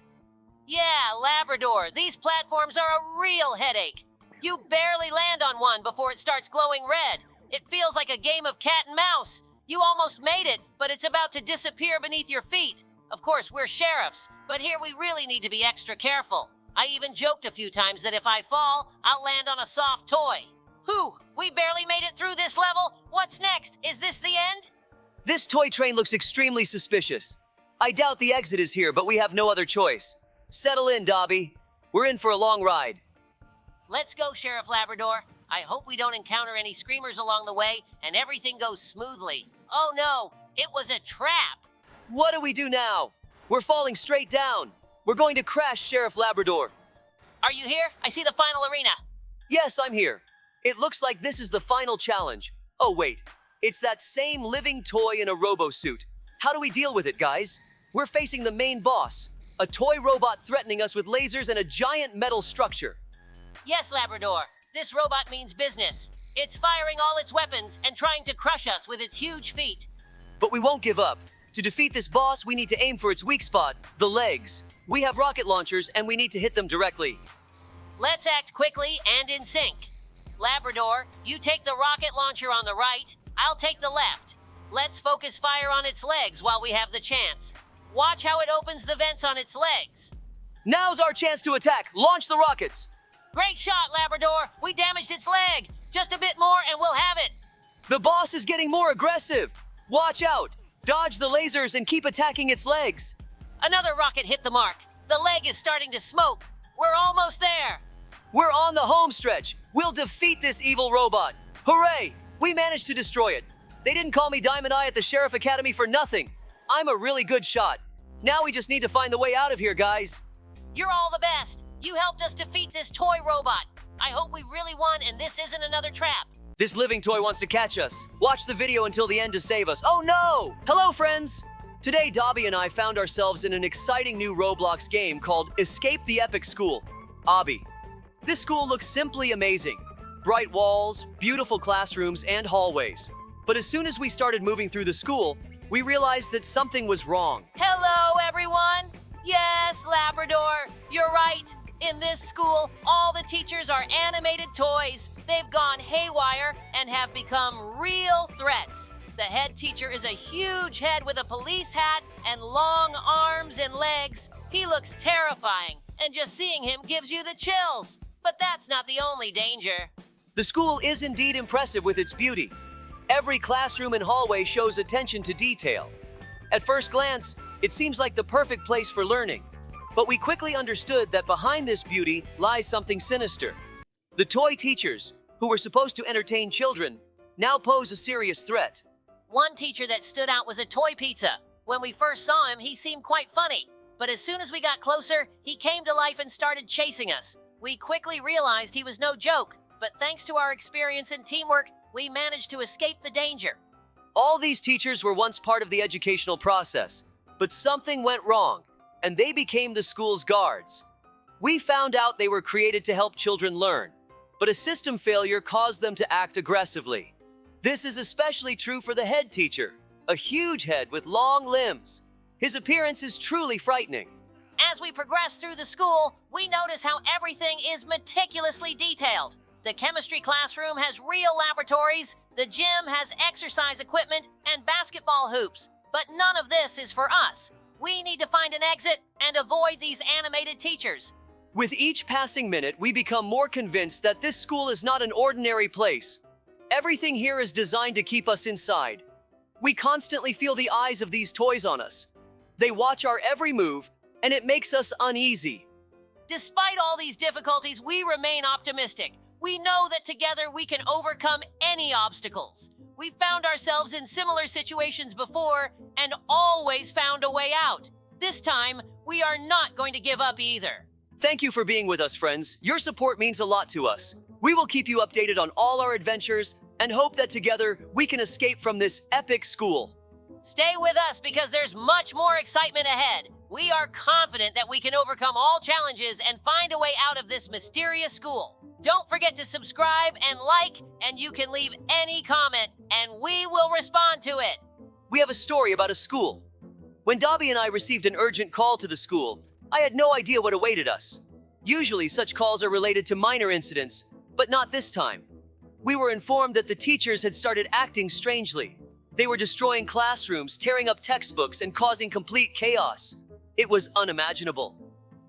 Yeah, Labrador, these platforms are a real headache. You barely land on one before it starts glowing red. It feels like a game of cat and mouse. You almost made it, but it's about to disappear beneath your feet. Of course, we're sheriffs, but here we really need to be extra careful. I even joked a few times that if I fall, I'll land on a soft toy. Whew, we barely made it through this level. What's next? Is this the end? This toy train looks extremely suspicious. I doubt the exit is here, but we have no other choice. Settle in, Dobby. We're in for a long ride. Let's go, Sheriff Labrador. I hope we don't encounter any screamers along the way and everything goes smoothly. Oh no, it was a trap. What do we do now? We're falling straight down. We're going to crash, Sheriff Labrador. Are you here? I see the final arena. Yes, I'm here. It looks like this is the final challenge. Oh, wait. It's that same living toy in a robo-suit. How do we deal with it, guys? We're facing the main boss, a toy robot threatening us with lasers and a giant metal structure. Yes, Labrador. This robot means business. It's firing all its weapons and trying to crush us with its huge feet. But we won't give up. To defeat this boss, we need to aim for its weak spot, the legs. We have rocket launchers, and we need to hit them directly. Let's act quickly and in sync. Labrador, you take the rocket launcher on the right. I'll take the left. Let's focus fire on its legs while we have the chance. Watch how it opens the vents on its legs. Now's our chance to attack. Launch the rockets. Great shot, Labrador. We damaged its leg. Just a bit more and we'll have it. The boss is getting more aggressive. Watch out. Dodge the lasers and keep attacking its legs. Another rocket hit the mark. The leg is starting to smoke. We're almost there. We're on the home stretch. We'll defeat this evil robot. Hooray! We managed to destroy it. They didn't call me Diamond Eye at the Sheriff Academy for nothing. I'm a really good shot. Now we just need to find the way out of here, guys. You're all the best. You helped us defeat this toy robot. I hope we really won and this isn't another trap. This living toy wants to catch us. Watch the video until the end to save us. Oh no! Hello, friends! Today, Dobby and I found ourselves in an exciting new Roblox game called Escape the Epic School, Obby. This school looks simply amazing. Bright walls, beautiful classrooms, and hallways. But as soon as we started moving through the school, we realized that something was wrong. Hello, everyone! Yes, Labrador, you're right. In this school, all the teachers are animated toys. They've gone haywire and have become real threats. The head teacher is a huge head with a police hat and long arms and legs. He looks terrifying, and just seeing him gives you the chills. But that's not the only danger. The school is indeed impressive with its beauty. Every classroom and hallway shows attention to detail. At first glance, it seems like the perfect place for learning. But we quickly understood that behind this beauty lies something sinister. The toy teachers, who were supposed to entertain children, now pose a serious threat. One teacher that stood out was a toy pizza. When we first saw him, he seemed quite funny. But as soon as we got closer, he came to life and started chasing us. We quickly realized he was no joke, but thanks to our experience and teamwork, we managed to escape the danger. All these teachers were once part of the educational process, but something went wrong, and they became the school's guards. We found out they were created to help children learn, but a system failure caused them to act aggressively. This is especially true for the head teacher, a huge head with long limbs. His appearance is truly frightening. As we progress through the school, we notice how everything is meticulously detailed. The chemistry classroom has real laboratories, the gym has exercise equipment and basketball hoops. But none of this is for us. We need to find an exit and avoid these animated teachers. With each passing minute, we become more convinced that this school is not an ordinary place. Everything here is designed to keep us inside. We constantly feel the eyes of these toys on us. They watch our every move, and it makes us uneasy. Despite all these difficulties, we remain optimistic. We know that together we can overcome any obstacles. We've found ourselves in similar situations before and always found a way out. This time, we are not going to give up either. Thank you for being with us, friends. Your support means a lot to us. We will keep you updated on all our adventures and hope that together we can escape from this epic school. Stay with us because there's much more excitement ahead. We are confident that we can overcome all challenges and find a way out of this mysterious school. Don't forget to subscribe and like, and you can leave any comment, and we will respond to it. We have a story about a school. When Dobby and I received an urgent call to the school, I had no idea what awaited us. Usually such calls are related to minor incidents, but not this time. We were informed that the teachers had started acting strangely. They were destroying classrooms, tearing up textbooks, and causing complete chaos. It was unimaginable.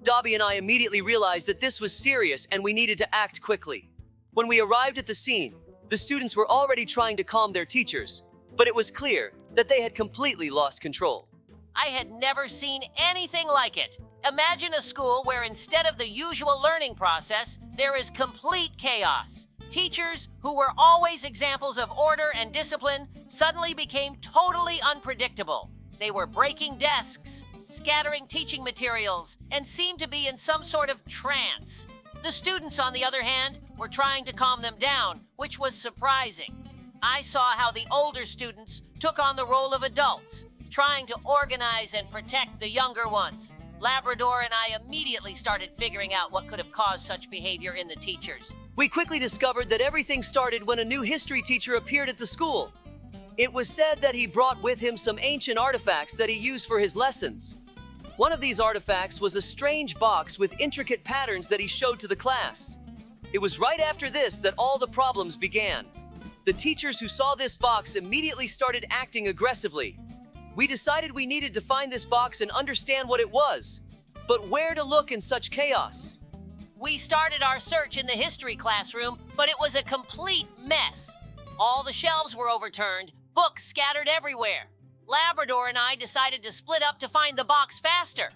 Dobby and I immediately realized that this was serious and we needed to act quickly. When we arrived at the scene, the students were already trying to calm their teachers, but it was clear that they had completely lost control. I had never seen anything like it. Imagine a school where instead of the usual learning process, there is complete chaos. Teachers, who were always examples of order and discipline, suddenly became totally unpredictable. They were breaking desks, scattering teaching materials, and seemed to be in some sort of trance. The students, on the other hand, were trying to calm them down, which was surprising. I saw how the older students took on the role of adults, trying to organize and protect the younger ones. Labrador and I immediately started figuring out what could have caused such behavior in the teachers. We quickly discovered that everything started when a new history teacher appeared at the school. It was said that he brought with him some ancient artifacts that he used for his lessons. One of these artifacts was a strange box with intricate patterns that he showed to the class. It was right after this that all the problems began. The teachers who saw this box immediately started acting aggressively. We decided we needed to find this box and understand what it was. But where to look in such chaos? We started our search in the history classroom, but it was a complete mess. All the shelves were overturned, books scattered everywhere. Labrador and I decided to split up to find the box faster.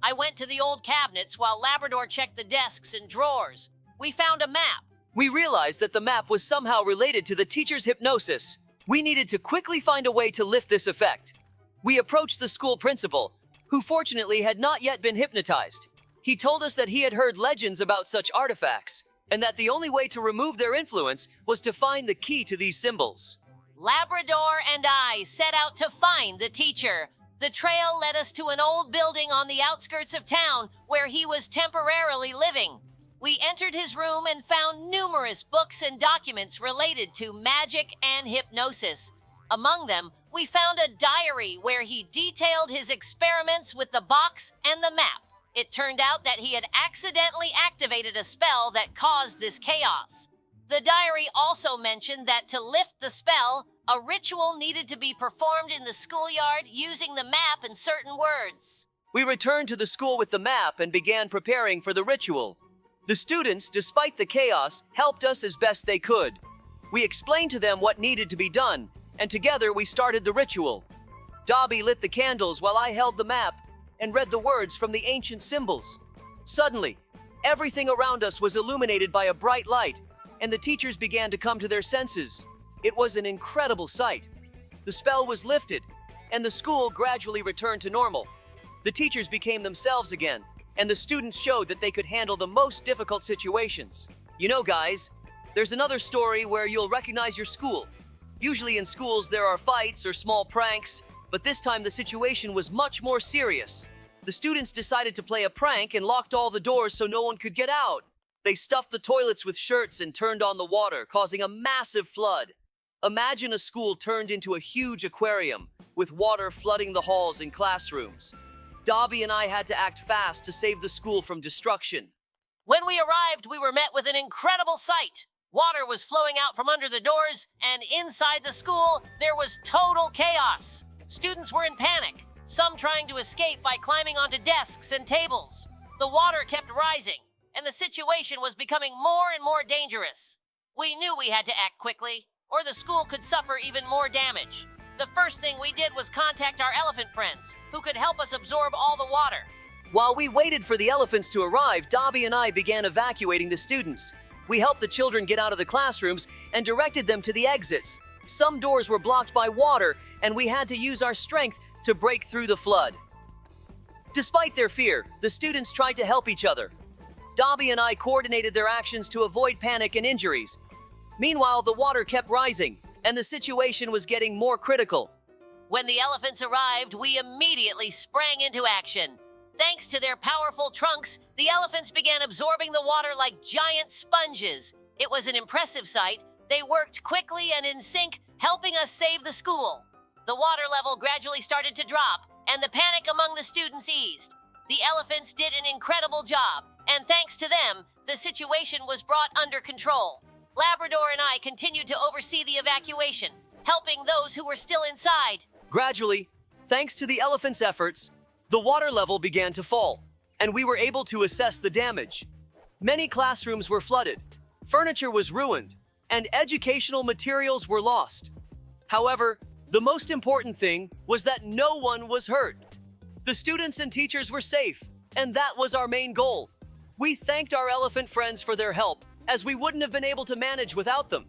I went to the old cabinets while Labrador checked the desks and drawers. We found a map. We realized that the map was somehow related to the teacher's hypnosis. We needed to quickly find a way to lift this effect. We approached the school principal, who fortunately had not yet been hypnotized. He told us that he had heard legends about such artifacts, and that the only way to remove their influence was to find the key to these symbols. Labrador and I set out to find the teacher. The trail led us to an old building on the outskirts of town where he was temporarily living. We entered his room and found numerous books and documents related to magic and hypnosis. Among them, we found a diary where he detailed his experiments with the box and the map. It turned out that he had accidentally activated a spell that caused this chaos. The diary also mentioned that to lift the spell, a ritual needed to be performed in the schoolyard using the map and certain words. We returned to the school with the map and began preparing for the ritual. The students, despite the chaos, helped us as best they could. We explained to them what needed to be done, and together we started the ritual. Dobby lit the candles while I held the map and read the words from the ancient symbols. Suddenly, everything around us was illuminated by a bright light, and the teachers began to come to their senses. It was an incredible sight. The spell was lifted, and the school gradually returned to normal. The teachers became themselves again, and the students showed that they could handle the most difficult situations. You know, guys, there's another story where you'll recognize your school. Usually in schools there are fights or small pranks, but this time the situation was much more serious. The students decided to play a prank and locked all the doors so no one could get out. They stuffed the toilets with shirts and turned on the water, causing a massive flood. Imagine a school turned into a huge aquarium, with water flooding the halls and classrooms. Dobby and I had to act fast to save the school from destruction. When we arrived, we were met with an incredible sight. Water was flowing out from under the doors, and inside the school, there was total chaos. Students were in panic, some trying to escape by climbing onto desks and tables. The water kept rising, and the situation was becoming more and more dangerous. We knew we had to act quickly, or the school could suffer even more damage. The first thing we did was contact our elephant friends, who could help us absorb all the water. While we waited for the elephants to arrive, Dobby and I began evacuating the students. We helped the children get out of the classrooms and directed them to the exits. Some doors were blocked by water, and we had to use our strength to break through the flood. Despite their fear, the students tried to help each other. Dobby and I coordinated their actions to avoid panic and injuries. Meanwhile, the water kept rising, and the situation was getting more critical. When the elephants arrived, we immediately sprang into action. Thanks to their powerful trunks, the elephants began absorbing the water like giant sponges. It was an impressive sight. They worked quickly and in sync, helping us save the school. The water level gradually started to drop, and the panic among the students eased. The elephants did an incredible job, and thanks to them, the situation was brought under control. Labrador and I continued to oversee the evacuation, helping those who were still inside. Gradually, thanks to the elephant's efforts, the water level began to fall, and we were able to assess the damage. Many classrooms were flooded, furniture was ruined, and educational materials were lost. However, the most important thing was that no one was hurt. The students and teachers were safe, and that was our main goal. We thanked our elephant friends for their help, as we wouldn't have been able to manage without them.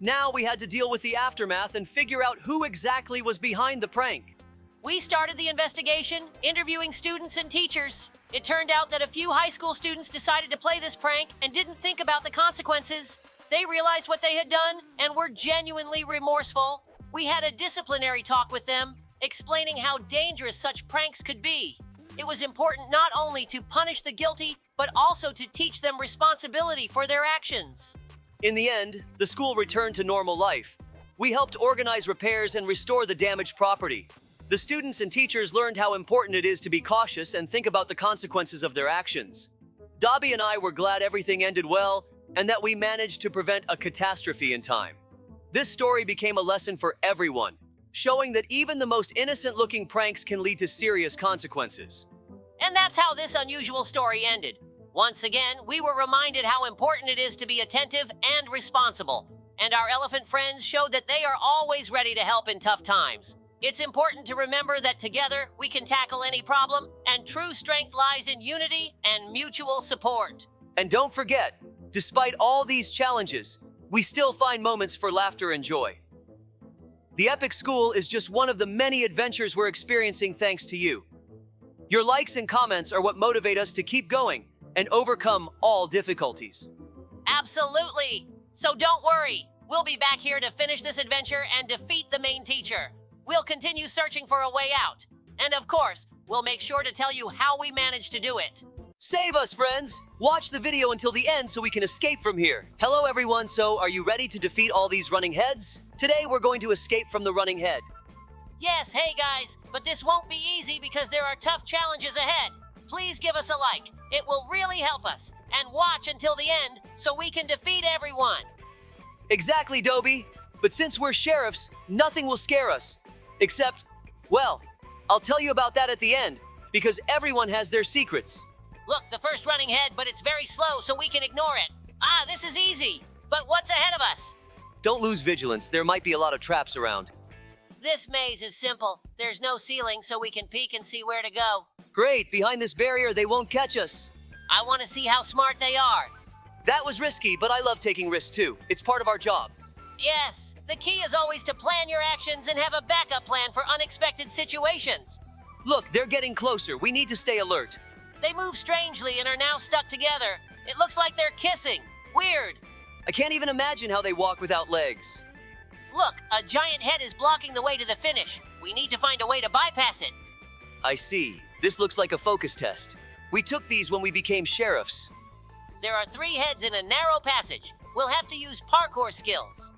Now we had to deal with the aftermath and figure out who exactly was behind the prank. We started the investigation, interviewing students and teachers. It turned out that a few high school students decided to play this prank and didn't think about the consequences. They realized what they had done and were genuinely remorseful. We had a disciplinary talk with them, explaining how dangerous such pranks could be. It was important not only to punish the guilty, but also to teach them responsibility for their actions. In the end, the school returned to normal life. We helped organize repairs and restore the damaged property. The students and teachers learned how important it is to be cautious and think about the consequences of their actions. Dobby and I were glad everything ended well and that we managed to prevent a catastrophe in time. This story became a lesson for everyone, showing that even the most innocent-looking pranks can lead to serious consequences. And that's how this unusual story ended. Once again, we were reminded how important it is to be attentive and responsible. And our elephant friends showed that they are always ready to help in tough times. It's important to remember that together we can tackle any problem, and true strength lies in unity and mutual support. And don't forget, despite all these challenges, we still find moments for laughter and joy. The Epic School is just one of the many adventures we're experiencing thanks to you. Your likes and comments are what motivate us to keep going and overcome all difficulties. Absolutely! So don't worry, we'll be back here to finish this adventure and defeat the main teacher. We'll continue searching for a way out. And of course, we'll make sure to tell you how we managed to do it. Save us, friends! Watch the video until the end so we can escape from here. Hello, everyone. So, are you ready to defeat all these running heads? Today, we're going to escape from the running head. Yes, hey guys, but this won't be easy because there are tough challenges ahead. Please give us a like. It will really help us. And watch until the end so we can defeat everyone. Exactly, Dobie. But since we're sheriffs, nothing will scare us. Except, well, I'll tell you about that at the end, because everyone has their secrets. Look, the first running head, but it's very slow, so we can ignore it. Ah, this is easy. But what's ahead of us? Don't lose vigilance. There might be a lot of traps around. This maze is simple. There's no ceiling, so we can peek and see where to go. Great. Behind this barrier, they won't catch us. I want to see how smart they are. That was risky, but I love taking risks too. It's part of our job. Yes, the key is always to plan your actions and have a backup plan for unexpected situations. Look, they're getting closer. We need to stay alert. They move strangely and are now stuck together. It looks like they're kissing. Weird. I can't even imagine how they walk without legs. Look, a giant head is blocking the way to the finish. We need to find a way to bypass it. I see. This looks like a focus test. We took these when we became sheriffs. There are 3 heads in a narrow passage. We'll have to use parkour skills.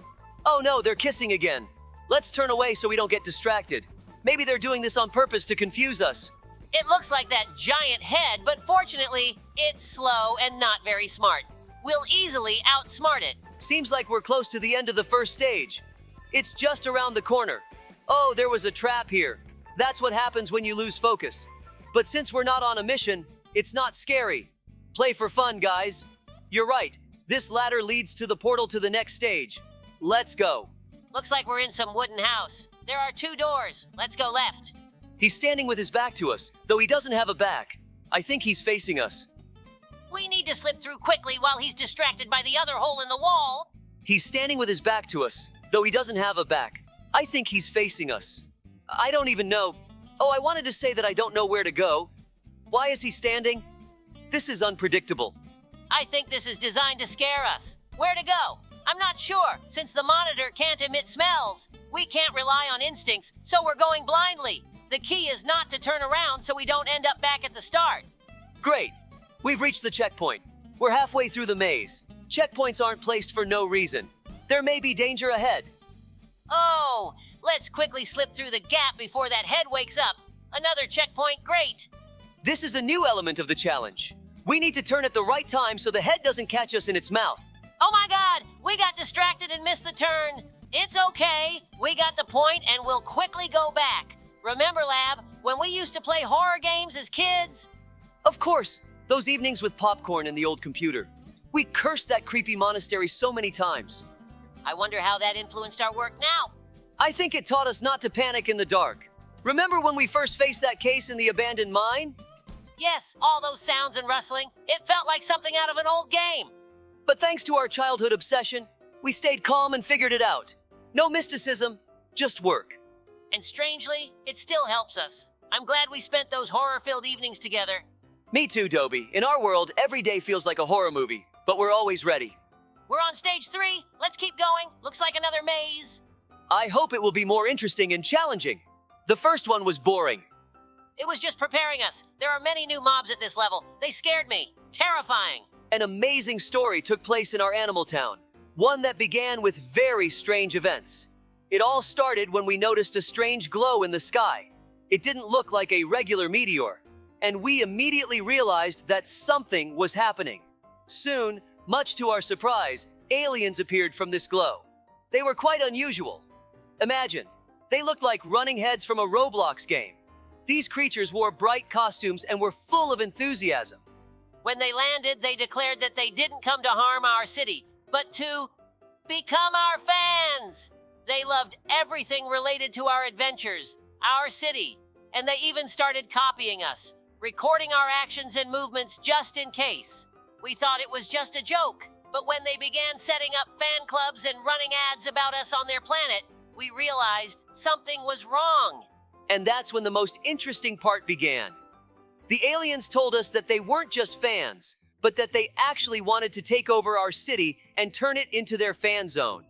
Oh no, they're kissing again. Let's turn away so we don't get distracted. Maybe they're doing this on purpose to confuse us. It looks like that giant head, but fortunately, it's slow and not very smart. We'll easily outsmart it. Seems like we're close to the end of the first stage. It's just around the corner. Oh, there was a trap here. That's what happens when you lose focus. But since we're not on a mission, it's not scary. Play for fun, guys. You're right. This ladder leads to the portal to the next stage. Let's go. Looks like we're in some wooden house. There are 2 doors. Let's go left. He's standing with his back to us, though he doesn't have a back. I think he's facing us. We need to slip through quickly while he's distracted by the other hole in the wall. He's standing with his back to us, though he doesn't have a back. I think he's facing us. I don't even know. Oh, I wanted to say that I don't know where to go. Why is he standing? This is unpredictable. I think this is designed to scare us. Where to go? I'm not sure. Since the monitor can't emit smells, we can't rely on instincts, so we're going blindly. The key is not to turn around so we don't end up back at the start. Great. We've reached the checkpoint. We're halfway through the maze. Checkpoints aren't placed for no reason. There may be danger ahead. Oh, let's quickly slip through the gap before that head wakes up. Another checkpoint, great. This is a new element of the challenge. We need to turn at the right time so the head doesn't catch us in its mouth. Oh my God, we got distracted and missed the turn. It's okay. We got the point and we'll quickly go back. Remember, Lab, when we used to play horror games as kids? Of course, those evenings with popcorn and the old computer. We cursed that creepy monastery so many times. I wonder how that influenced our work now. I think it taught us not to panic in the dark. Remember when we first faced that case in the abandoned mine? Yes, all those sounds and rustling. It felt like something out of an old game. But thanks to our childhood obsession, we stayed calm and figured it out. No mysticism, just work. And strangely, it still helps us. I'm glad we spent those horror-filled evenings together. Me too, Dobie. In our world, every day feels like a horror movie, but we're always ready. We're on stage 3. Let's keep going. Looks like another maze. I hope it will be more interesting and challenging. The first one was boring. It was just preparing us. There are many new mobs at this level. They scared me. Terrifying. An amazing story took place in our animal town, one that began with very strange events. It all started when we noticed a strange glow in the sky. It didn't look like a regular meteor, and we immediately realized that something was happening. Soon, much to our surprise, aliens appeared from this glow. They were quite unusual. Imagine, they looked like running heads from a Roblox game. These creatures wore bright costumes and were full of enthusiasm. When they landed, they declared that they didn't come to harm our city, but to become our fans. They loved everything related to our adventures, our city, and they even started copying us, recording our actions and movements just in case. We thought it was just a joke, but when they began setting up fan clubs and running ads about us on their planet, we realized something was wrong. And that's when the most interesting part began. The aliens told us that they weren't just fans, but that they actually wanted to take over our city and turn it into their fan zone.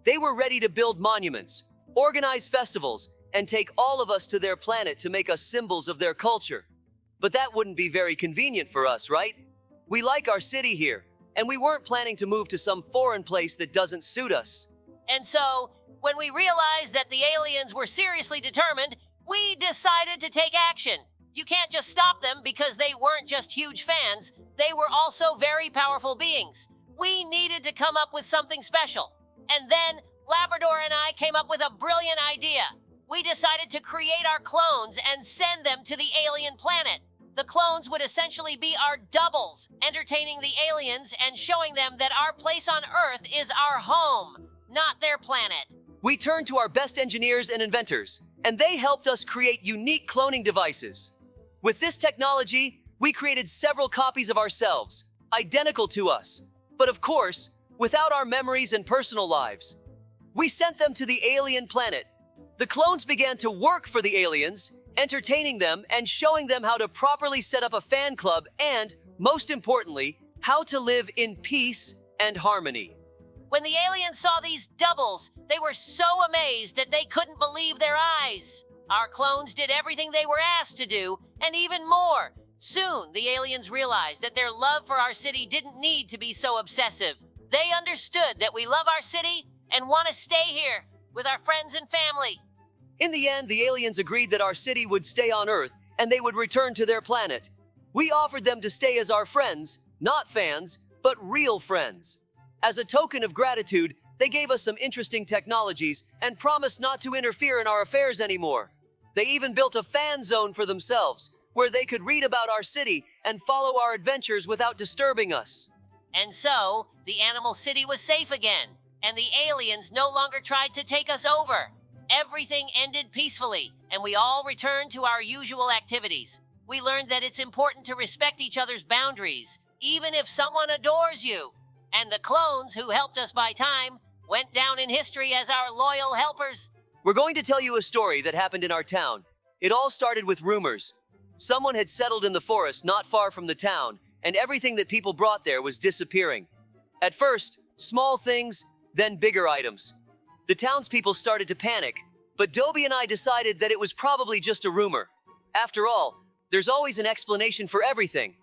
They were ready to build monuments, organize festivals, and take all of us to their planet to make us symbols of their culture. But that wouldn't be very convenient for us, right? We like our city here, and we weren't planning to move to some foreign place that doesn't suit us. And so, when we realized that the aliens were seriously determined, we decided to take action. You can't just stop them because they weren't just huge fans. They were also very powerful beings. We needed to come up with something special. And then Labrador and I came up with a brilliant idea. We decided to create our clones and send them to the alien planet. The clones would essentially be our doubles, entertaining the aliens and showing them that our place on Earth is our home, not their planet. We turned to our best engineers and inventors, and they helped us create unique cloning devices. With this technology, we created several copies of ourselves, identical to us, but of course, without our memories and personal lives. We sent them to the alien planet. The clones began to work for the aliens, entertaining them and showing them how to properly set up a fan club and, most importantly, how to live in peace and harmony. When the aliens saw these doubles, they were so amazed that they couldn't believe their eyes. Our clones did everything they were asked to do, and even more. Soon, the aliens realized that their love for our city didn't need to be so obsessive. They understood that we love our city and want to stay here with our friends and family. In the end, the aliens agreed that our city would stay on Earth and they would return to their planet. We offered them to stay as our friends, not fans, but real friends. As a token of gratitude, they gave us some interesting technologies and promised not to interfere in our affairs anymore. They even built a fan zone for themselves, where they could read about our city and follow our adventures without disturbing us. And so, the animal city was safe again, and the aliens no longer tried to take us over. Everything ended peacefully, and we all returned to our usual activities. We learned that it's important to respect each other's boundaries, even if someone adores you. And the clones who helped us buy time went down in history as our loyal helpers. We're going to tell you a story that happened in our town. It all started with rumors. Someone had settled in the forest not far from the town, and everything that people brought there was disappearing. At first, small things, then bigger items. The townspeople started to panic, but Dobie and I decided that it was probably just a rumor. After all, there's always an explanation for everything.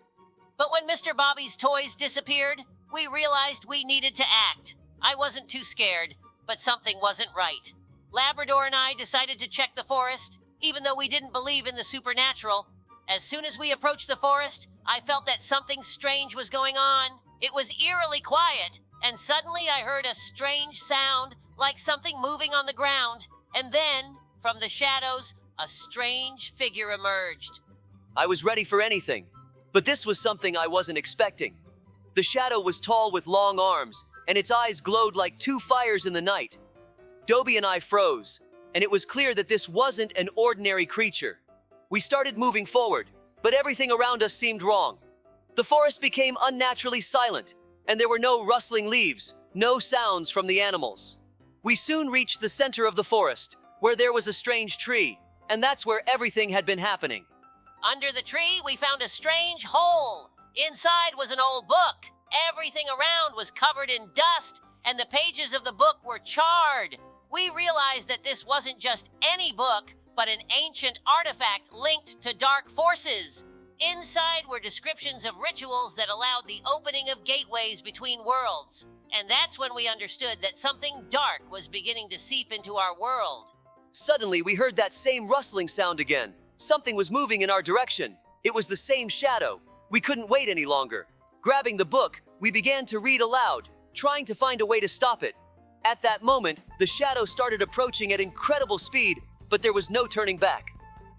But when Mr. Bobby's toys disappeared, we realized we needed to act. I wasn't too scared, but something wasn't right. Labrador and I decided to check the forest, even though we didn't believe in the supernatural. As soon as we approached the forest, I felt that something strange was going on. It was eerily quiet, and suddenly I heard a strange sound, like something moving on the ground, and then, from the shadows, a strange figure emerged. I was ready for anything, but this was something I wasn't expecting. The shadow was tall with long arms, and its eyes glowed like two fires in the night. Dobie and I froze, and it was clear that this wasn't an ordinary creature. We started moving forward, but everything around us seemed wrong. The forest became unnaturally silent, and there were no rustling leaves, no sounds from the animals. We soon reached the center of the forest, where there was a strange tree, and that's where everything had been happening. Under the tree, we found a strange hole. Inside was an old book. Everything around was covered in dust, and the pages of the book were charred. We realized that this wasn't just any book, but an ancient artifact linked to dark forces. Inside were descriptions of rituals that allowed the opening of gateways between worlds. And that's when we understood that something dark was beginning to seep into our world. Suddenly, we heard that same rustling sound again. Something was moving in our direction. It was the same shadow. We couldn't wait any longer. Grabbing the book, we began to read aloud, trying to find a way to stop it. At that moment, the shadow started approaching at incredible speed, but there was no turning back.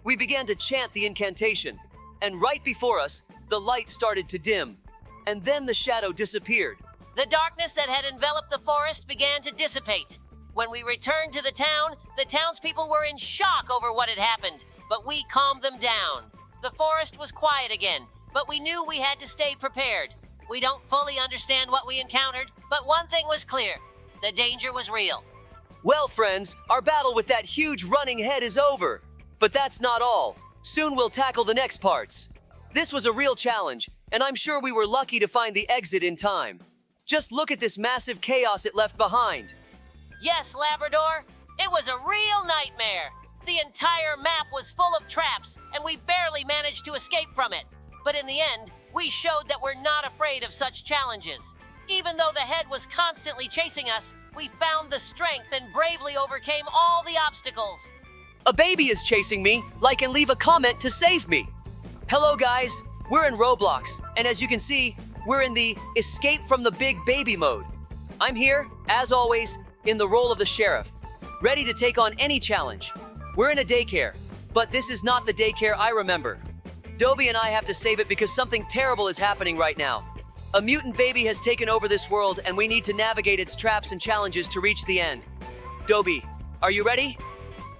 We began to chant the incantation, and right before us, the light started to dim, and then the shadow disappeared. The darkness that had enveloped the forest began to dissipate. When we returned to the townspeople were in shock over what had happened, but we calmed them down. The forest was quiet again, but we knew we had to stay prepared. We don't fully understand what we encountered, but one thing was clear. The danger was real. Well, friends, our battle with that huge running head is over. But that's not all. Soon we'll tackle the next parts. This was a real challenge, and I'm sure we were lucky to find the exit in time. Just look at this massive chaos it left behind. Yes, Labrador, it was a real nightmare. The entire map was full of traps, and we barely managed to escape from it. But in the end, we showed that we're not afraid of such challenges. Even though the head was constantly chasing us, we found the strength and bravely overcame all the obstacles. A baby is chasing me. Like and leave a comment to save me. Hello guys, we're in Roblox, and as you can see, we're in the escape from the big baby mode. I'm here, as always, in the role of the sheriff, ready to take on any challenge. We're in a daycare, but this is not the daycare I remember. Dobie and I have to save it because something terrible is happening right now. A mutant baby has taken over this world, and we need to navigate its traps and challenges to reach the end. Dobie, are you ready?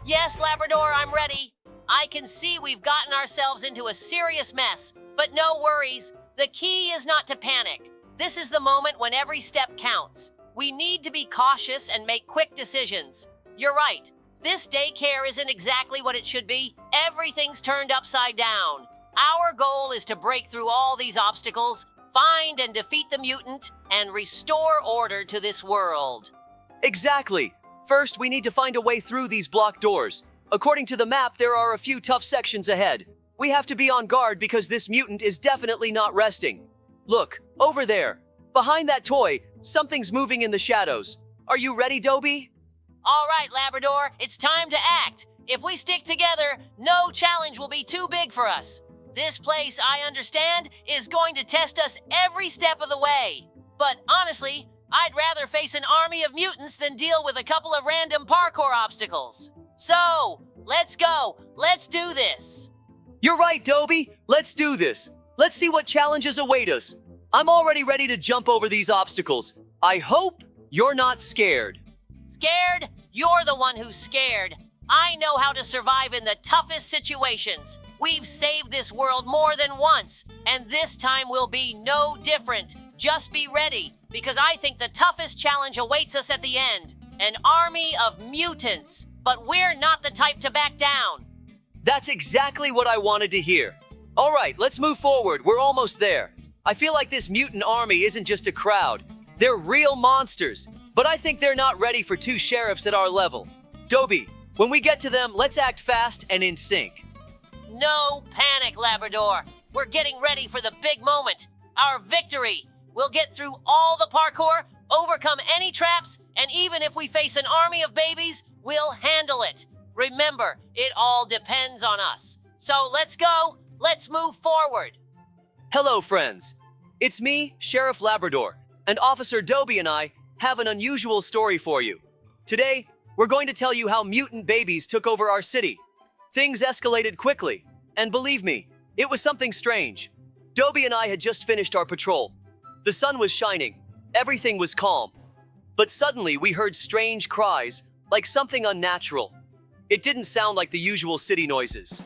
Yes, Labrador, I'm ready. I can see we've gotten ourselves into a serious mess, but no worries. The key is not to panic. This is the moment when every step counts. We need to be cautious and make quick decisions. You're right. This daycare isn't exactly what it should be. Everything's turned upside down. Our goal is to break through all these obstacles, find and defeat the mutant, and restore order to this world. Exactly. First, we need to find a way through these blocked doors. According to the map, there are a few tough sections ahead. We have to be on guard because this mutant is definitely not resting. Look, over there. Behind that toy, something's moving in the shadows. Are you ready, Dobie? All right, Labrador, it's time to act. If we stick together, no challenge will be too big for us. This place, I understand, is going to test us every step of the way. But honestly, I'd rather face an army of mutants than deal with a couple of random parkour obstacles. So, let's go. Let's do this. You're right, Dobie. Let's do this. Let's see what challenges await us. I'm already ready to jump over these obstacles. I hope you're not scared. Scared? You're the one who's scared. I know how to survive in the toughest situations. We've saved this world more than once, and this time will be no different. Just be ready, because I think the toughest challenge awaits us at the end. An army of mutants. But we're not the type to back down. That's exactly what I wanted to hear. All right, let's move forward. We're almost there. I feel like this mutant army isn't just a crowd. They're real monsters. But I think they're not ready for two sheriffs at our level. Dobie, when we get to them, let's act fast and in sync. No panic, Labrador. We're getting ready for the big moment. Our victory. We'll get through all the parkour, overcome any traps, and even if we face an army of babies, we'll handle it. Remember, it all depends on us. So let's go. Let's move forward. Hello, friends. It's me, Sheriff Labrador, and Officer Dobie and I have an unusual story for you. Today, we're going to tell you how mutant babies took over our city. Things escalated quickly, and believe me, it was something strange. Dobie and I had just finished our patrol. The sun was shining, everything was calm. But suddenly we heard strange cries, like something unnatural. It didn't sound like the usual city noises.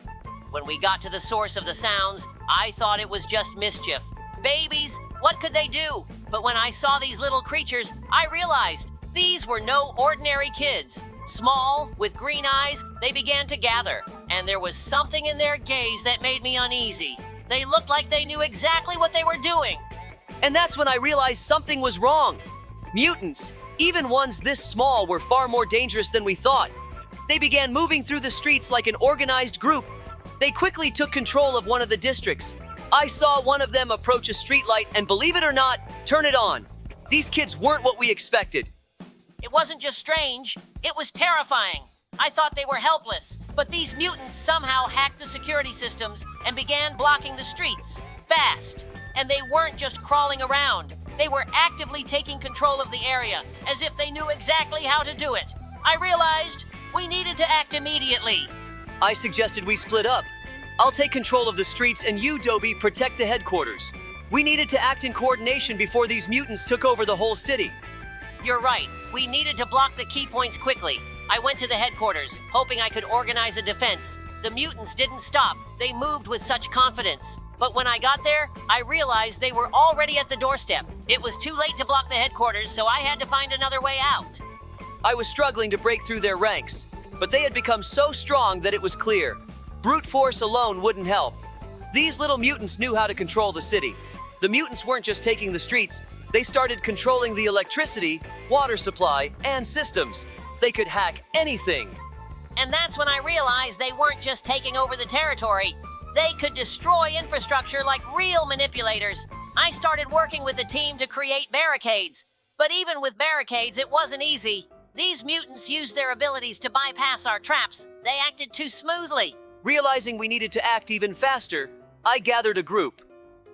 When we got to the source of the sounds, I thought it was just mischief. Babies, what could they do? But when I saw these little creatures, I realized these were no ordinary kids. Small, with green eyes, they began to gather, and there was something in their gaze that made me uneasy. They looked like they knew exactly what they were doing. And that's when I realized something was wrong. Mutants, even ones this small, were far more dangerous than we thought. They began moving through the streets like an organized group. They quickly took control of one of the districts. I saw one of them approach a streetlight and, believe it or not, turn it on. These kids weren't what we expected. It wasn't just strange, it was terrifying. I thought they were helpless, but these mutants somehow hacked the security systems and began blocking the streets, fast. And they weren't just crawling around, they were actively taking control of the area, as if they knew exactly how to do it. I realized we needed to act immediately. I suggested we split up. I'll take control of the streets and you, Dobie, protect the headquarters. We needed to act in coordination before these mutants took over the whole city. You're right. We needed to block the key points quickly. I went to the headquarters, hoping I could organize a defense. The mutants didn't stop. They moved with such confidence. But when I got there, I realized they were already at the doorstep. It was too late to block the headquarters, so I had to find another way out. I was struggling to break through their ranks, but they had become so strong that it was clear. Brute force alone wouldn't help. These little mutants knew how to control the city. The mutants weren't just taking the streets, they started controlling the electricity, water supply, and systems. They could hack anything. And that's when I realized they weren't just taking over the territory. They could destroy infrastructure like real manipulators. I started working with the team to create barricades. But even with barricades, it wasn't easy. These mutants used their abilities to bypass our traps. They acted too smoothly. Realizing we needed to act even faster, I gathered a group.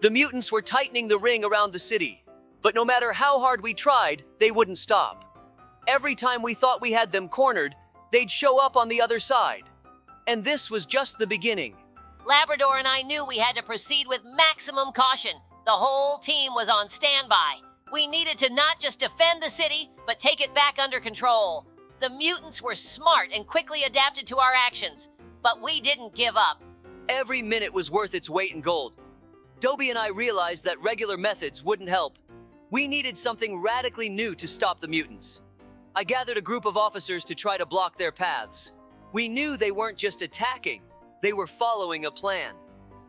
The mutants were tightening the ring around the city. But no matter how hard we tried, they wouldn't stop. Every time we thought we had them cornered, they'd show up on the other side. And this was just the beginning. Labrador and I knew we had to proceed with maximum caution. The whole team was on standby. We needed to not just defend the city, but take it back under control. The mutants were smart and quickly adapted to our actions, but we didn't give up. Every minute was worth its weight in gold. Dobie and I realized that regular methods wouldn't help. We needed something radically new to stop the mutants. I gathered a group of officers to try to block their paths. We knew they weren't just attacking, they were following a plan.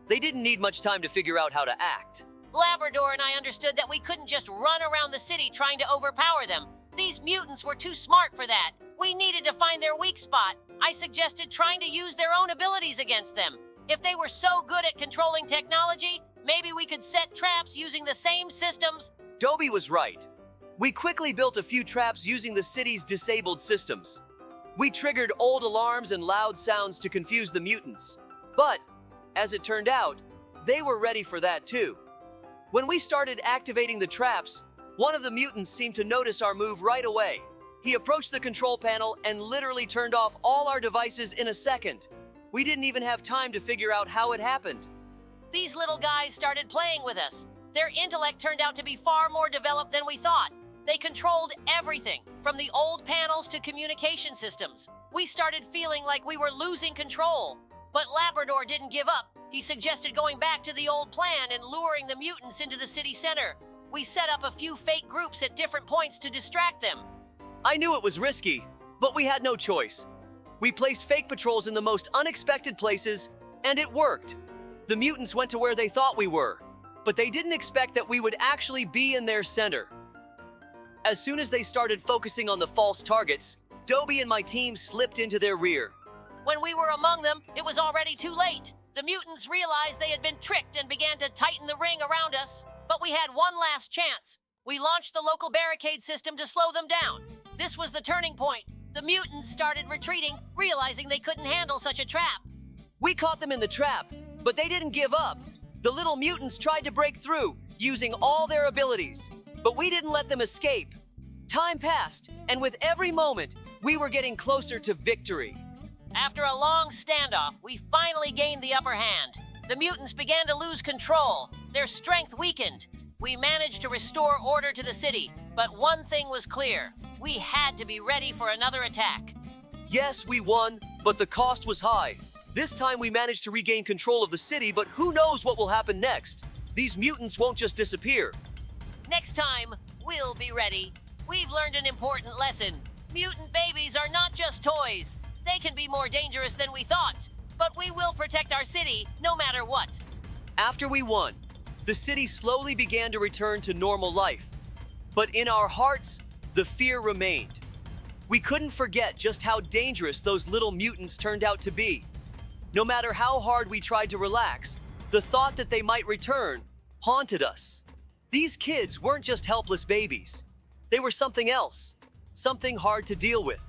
They didn't need much time to figure out how to act. Labrador and I understood that we couldn't just run around the city trying to overpower them. These mutants were too smart for that. We needed to find their weak spot. I suggested trying to use their own abilities against them. If they were so good at controlling technology, maybe we could set traps using the same systems. Dobie was right. We quickly built a few traps using the city's disabled systems. We triggered old alarms and loud sounds to confuse the mutants. But, as it turned out, they were ready for that too. When we started activating the traps, one of the mutants seemed to notice our move right away. He approached the control panel and literally turned off all our devices in a second. We didn't even have time to figure out how it happened. These little guys started playing with us. Their intellect turned out to be far more developed than we thought. They controlled everything, from the old panels to communication systems. We started feeling like we were losing control. But Labrador didn't give up. He suggested going back to the old plan and luring the mutants into the city center. We set up a few fake groups at different points to distract them. I knew it was risky, but we had no choice. We placed fake patrols in the most unexpected places, and it worked. The mutants went to where they thought we were, but they didn't expect that we would actually be in their center. As soon as they started focusing on the false targets, Dobie and my team slipped into their rear. When we were among them, it was already too late. The mutants realized they had been tricked and began to tighten the ring around us. But we had one last chance. We launched the local barricade system to slow them down. This was the turning point. The mutants started retreating, realizing they couldn't handle such a trap. We caught them in the trap, but they didn't give up. The little mutants tried to break through, using all their abilities. But we didn't let them escape. Time passed, and with every moment, We were getting closer to victory. After a long standoff, we finally gained the upper hand. The mutants began to lose control. Their strength weakened. We managed to restore order to the city, but one thing was clear. We had to be ready for another attack. Yes, we won, but the cost was high. This time we managed to regain control of the city, but who knows what will happen next? These mutants won't just disappear. Next time, we'll be ready. We've learned an important lesson. Mutant babies are not just toys. They can be more dangerous than we thought. But we will protect our city, no matter what. After we won, the city slowly began to return to normal life. But in our hearts, the fear remained. We couldn't forget just how dangerous those little mutants turned out to be. No matter how hard we tried to relax, the thought that they might return haunted us. These kids weren't just helpless babies. They were something else, something hard to deal with.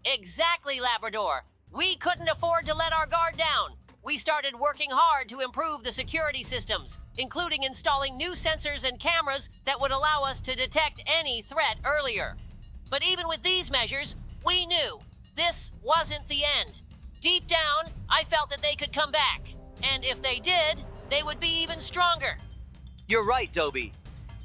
Exactly, Labrador. We couldn't afford to let our guard down. We started working hard to improve the security systems, including installing new sensors and cameras that would allow us to detect any threat earlier. But even with these measures, we knew this wasn't the end. Deep down, I felt that they could come back. And if they did, they would be even stronger. You're right, Dobie.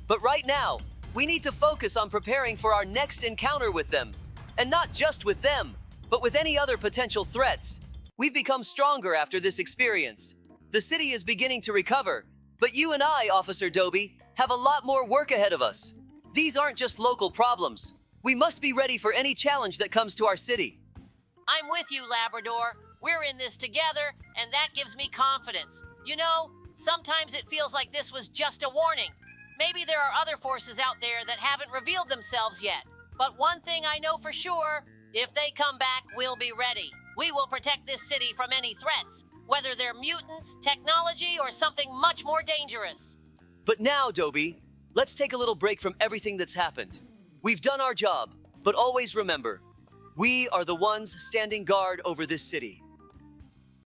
But right now, we need to focus on preparing for our next encounter with them. And not just with them, but with any other potential threats. We've become stronger after this experience. The city is beginning to recover, but you and I, Officer Dobie, have a lot more work ahead of us. These aren't just local problems. We must be ready for any challenge that comes to our city. I'm with you, Labrador. We're in this together, and that gives me confidence. You know, sometimes it feels like this was just a warning. Maybe there are other forces out there that haven't revealed themselves yet. But one thing I know for sure, if they come back, we'll be ready. We will protect this city from any threats, whether they're mutants, technology, or something much more dangerous. But now, Dobie, let's take a little break from everything that's happened. We've done our job, but always remember, we are the ones standing guard over this city.